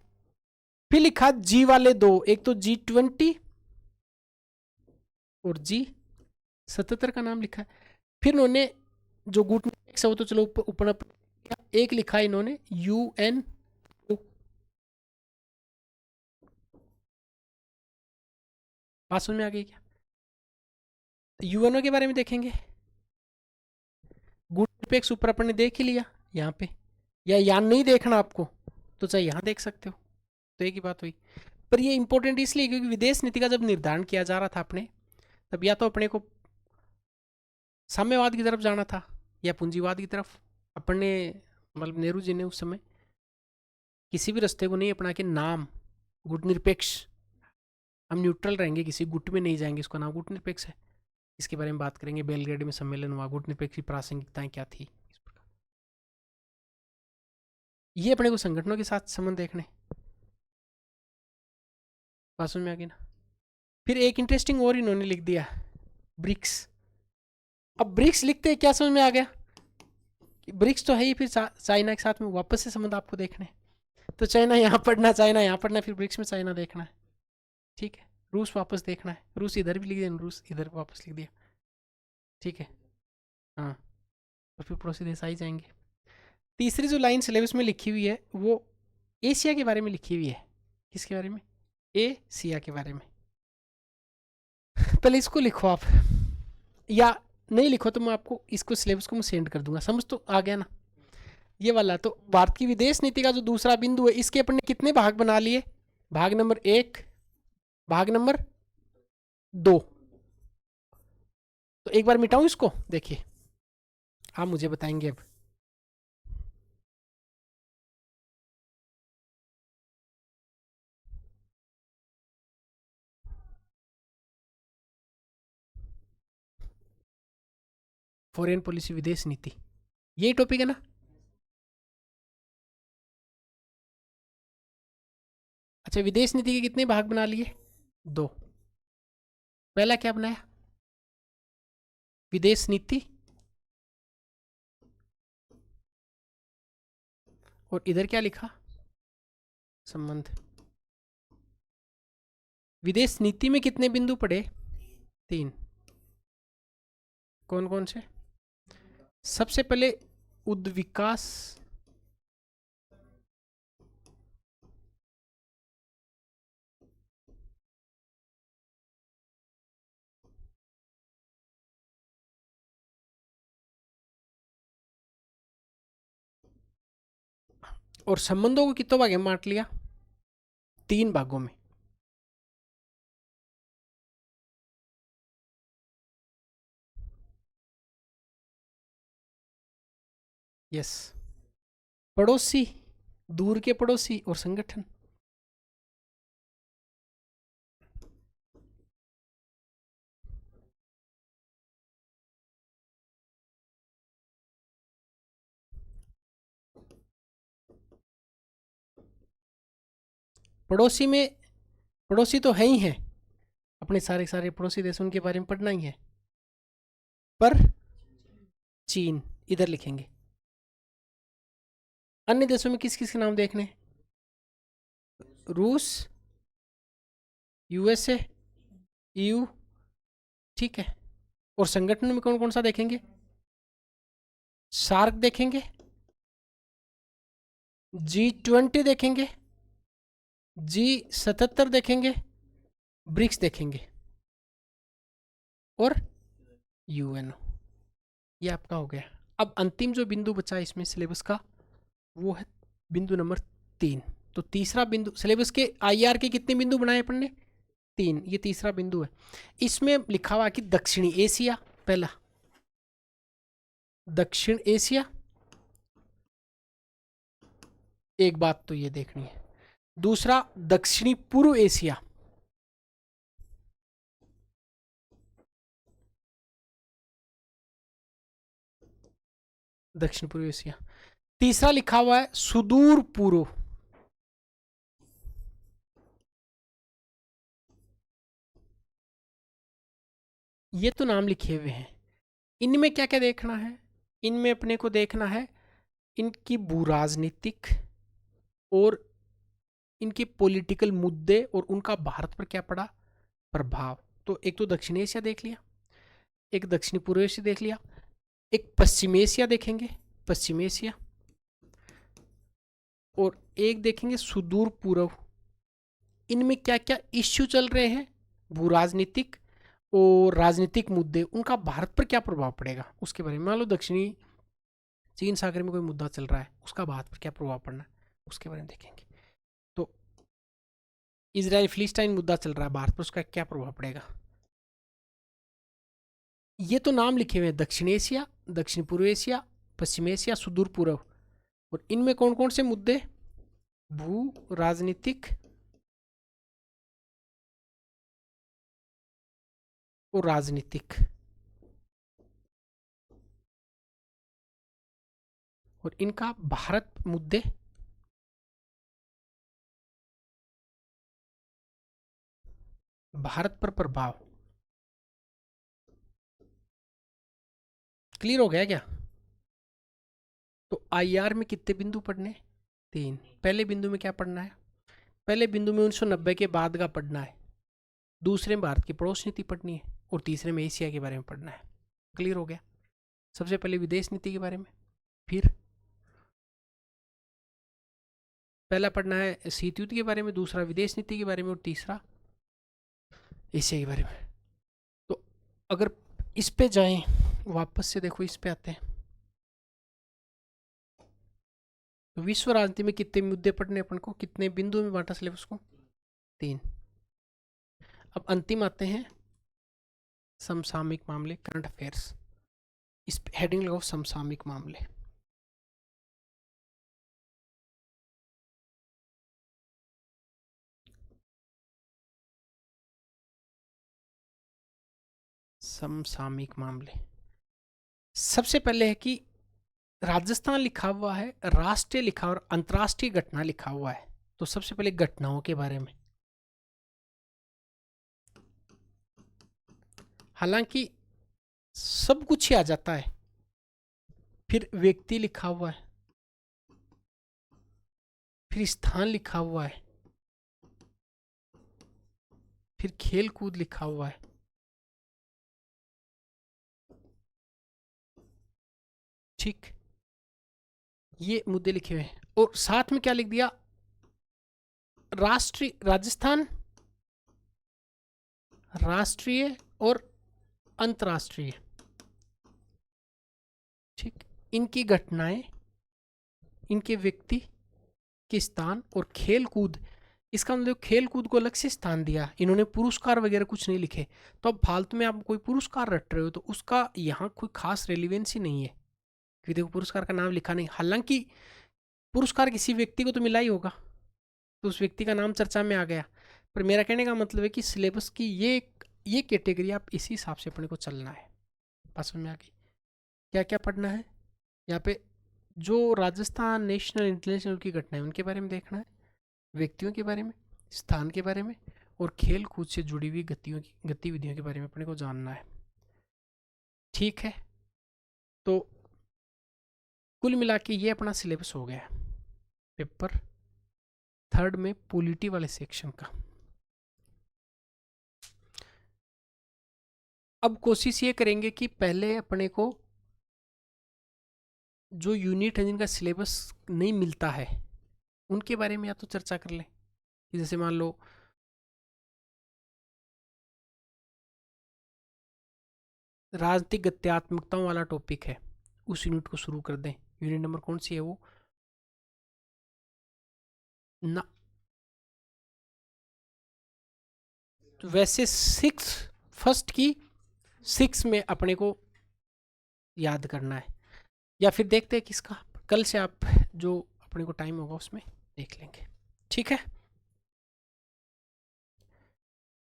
फिर लिखा जी वाले दो, एक तो G20 और G77 का नाम लिखा है। फिर इन्होंने जो गुट है वो तो चलो ऊपर एक लिखा है इन्होंने UN। बात समझ में आ गई क्या? यूएनओ के बारे में देखेंगे, गुट निरपेक्ष ऊपर अपन ने देख ही लिया यहाँ पे, या यहाँ नहीं देखना आपको तो चाहे यहाँ देख सकते हो, तो एक ही बात हुई। पर ये इंपॉर्टेंट इसलिए क्योंकि विदेश नीति का जब निर्धारण किया जा रहा था अपने, तब या तो अपने को साम्यवाद की तरफ जाना था या पूंजीवाद की तरफ। अपन ने मतलब नेहरू जी ने उस समय किसी भी रास्ते को नहीं अपना के नाम गुट निरपेक्ष, हम न्यूट्रल रहेंगे, किसी गुट में नहीं जाएंगे, इसका नाम गुट निरपेक्ष है। इसके बारे में बात करेंगे, बेलग्रेड में सम्मेलन हुआ, गुट निरपेक्ष की प्रासंगिकताएं क्या थी, इस प्रकार। ये अपने को संगठनों के साथ संबंध देखने, बात समझ में आ गई ना। फिर एक इंटरेस्टिंग और इन्होंने लिख दिया, ब्रिक्स। अब ब्रिक्स लिखते हैं क्या समझ में आ गया, ब्रिक्स तो है ही, फिर चाइना के साथ में वापस से संबंध आपको देखने, तो चाइना यहाँ पढ़ना, चाइना यहाँ पढ़ना, फिर ब्रिक्स में चाइना देखना है, ठीक है। रूस वापस देखना है, रूस इधर भी लिख दिया, रूस इधर वापस लिख दिया, ठीक है। हाँ, तो फिर पड़ोसी देश आ ही जाएंगे। तीसरी जो लाइन सिलेबस में लिखी हुई है वो एशिया के बारे में लिखी हुई है। किसके बारे में? एशिया के बारे में। पहले इसको लिखो आप, या नहीं लिखो तो मैं आपको इसको सिलेबस को मैं सेंड कर दूंगा, समझ तो आ गया ना। ये वाला तो भारत की विदेश नीति का जो दूसरा बिंदु है, इसके अपन ने कितने भाग बना लिए? भाग नंबर 1, भाग नंबर 2। तो एक बार मिटाऊं इसको, देखिए आप मुझे बताएंगे अब। फॉरेन पॉलिसी, विदेश नीति, यही टॉपिक है ना। अच्छा, विदेश नीति के कितने भाग बना लिए? 2। पहला क्या बनाया? विदेश नीति, और इधर क्या लिखा? संबंध। विदेश नीति में कितने बिंदु पड़े? 3। कौन कौन से? सबसे पहले उद्विकास, और संबंधों को कितने भाग में बांट लिया? 3 भागों में। यस, पड़ोसी, दूर के पड़ोसी और संगठन। पड़ोसी में, पड़ोसी तो है ही है अपने, सारे सारे पड़ोसी देश उनके बारे में पढ़ना ही है, पर चीन इधर लिखेंगे। अन्य देशों में किस किस के नाम देखने? रूस, यूएसए, ईयू, ठीक है। और संगठन में कौन कौन सा देखेंगे? सार्क देखेंगे, G20 देखेंगे, G77 देखेंगे, ब्रिक्स देखेंगे, और यूएनओ। ये आपका हो गया। अब अंतिम जो बिंदु बचा इसमें सिलेबस का, वो है बिंदु नंबर 3। तो तीसरा बिंदु सिलेबस के आईआर के कितने बिंदु बनाए अपन ने? 3। ये तीसरा बिंदु है। इसमें लिखा हुआ कि दक्षिणी एशिया, पहला दक्षिण एशिया, एक बात तो ये देखनी है। दूसरा दक्षिणी पूर्व एशिया, दक्षिण पूर्व एशिया। तीसरा लिखा हुआ है सुदूर पूर्व, ये तो नाम लिखे हुए हैं। इनमें क्या क्या देखना है? इनमें अपने को देखना है इनकी भू राजनीतिक और इनके पॉलिटिकल मुद्दे और उनका भारत पर क्या पड़ा प्रभाव। तो एक तो दक्षिण एशिया देख लिया, एक दक्षिण पूर्व एशिया देख लिया, एक पश्चिम एशिया देखेंगे, पश्चिम एशिया, और एक देखेंगे सुदूर पूर्व। इनमें क्या क्या इश्यू चल रहे हैं, भू राजनीतिक और राजनीतिक मुद्दे, उनका भारत पर क्या प्रभाव पड़ेगा उसके बारे में। मान लो दक्षिणी चीन सागर में कोई मुद्दा चल रहा है, उसका भारत पर क्या प्रभाव पड़ना है उसके बारे में देखेंगे। तो इजराइल फिलिस्तीन मुद्दा चल रहा है, भारत पर उसका क्या प्रभाव पड़ेगा। ये तो नाम लिखे हुए हैं, दक्षिण एशिया, दक्षिण पूर्व एशिया, पश्चिम एशिया, सुदूर पूर्व, और इनमें कौन कौन से मुद्दे, भू राजनीतिक और राजनीतिक, और इनका भारत मुद्दे, भारत पर प्रभाव। क्लियर हो गया क्या। तो आईआर में कितने बिंदु पढ़ने, 3। पहले बिंदु में क्या पढ़ना है, पहले बिंदु में 1990 के बाद का पढ़ना है, दूसरे में भारत की पड़ोस नीति पढ़नी है, और तीसरे में एशिया के बारे में पढ़ना है। क्लियर हो गया। सबसे पहले विदेश नीति के बारे में, फिर पहला पढ़ना है शीत युद्ध के बारे में, दूसरा विदेश नीति के बारे में, और तीसरा एशिया के बारे में। तो अगर इस पे जाएं, वापस से देखो इस पे आते हैं, तो विश्व राजनीति में कितने मुद्दे पढ़ने अपन को, कितने बिंदु में बांटा सिलेबस को, 3। अब अंतिम आते हैं समसामयिक मामले, करंट अफेयर्स। इस पे हेडिंग लगाओ समसामयिक मामले। समसामयिक मामले, सबसे पहले है कि राजस्थान लिखा हुआ है, राष्ट्रीय लिखा और अंतर्राष्ट्रीय घटना लिखा हुआ है। तो सबसे पहले घटनाओं के बारे में, हालांकि सब कुछ ही आ जाता है। फिर व्यक्ति लिखा हुआ है, फिर स्थान लिखा हुआ है, फिर खेल कूद लिखा हुआ है, ठीक, ये मुद्दे लिखे हुए हैं। और साथ में क्या लिख दिया, राष्ट्रीय, राजस्थान राष्ट्रीय और अंतर्राष्ट्रीय, ठीक, इनकी घटनाएं, इनके व्यक्ति के स्थान और खेल कूद। इसका मतलब खेल कूद को अलग से स्थान दिया, इन्होंने पुरस्कार वगैरह कुछ नहीं लिखे। तो अब फालतू में आप कोई पुरस्कार रट रहे हो तो उसका यहाँ कोई खास रेलिवेंस ही नहीं है, क्योंकि देखो पुरस्कार का नाम लिखा नहीं। हालांकि पुरस्कार किसी व्यक्ति को तो मिला ही होगा, तो उस व्यक्ति का नाम चर्चा में आ गया। पर मेरा कहने का मतलब है कि सिलेबस की ये कैटेगरी आप इसी हिसाब से अपने को चलना है। बात समझ में आ गई, क्या क्या पढ़ना है यहाँ पे। जो राजस्थान नेशनल इंटरनेशनल की घटनाएं उनके बारे में देखना है, व्यक्तियों के बारे में, स्थान के बारे में, और खेल कूद से जुड़ी हुई गतिविधियों के बारे में अपने को जानना है। ठीक है, तो कुल मिला के ये अपना सिलेबस हो गया पेपर 3 में पॉलिटी वाले सेक्शन का। अब कोशिश ये करेंगे कि पहले अपने को जो यूनिट है जिनका सिलेबस नहीं मिलता है उनके बारे में या तो चर्चा कर लें। जैसे मान लो राजनीतिक गत्यात्मकताओं वाला टॉपिक है, उस यूनिट को शुरू कर दें। यूनिट नंबर कौन सी है वो ना, तो वैसे 1st की 6 में अपने को याद करना है, या फिर देखते हैं किसका, कल से आप जो अपने को टाइम होगा उसमें देख लेंगे। ठीक है।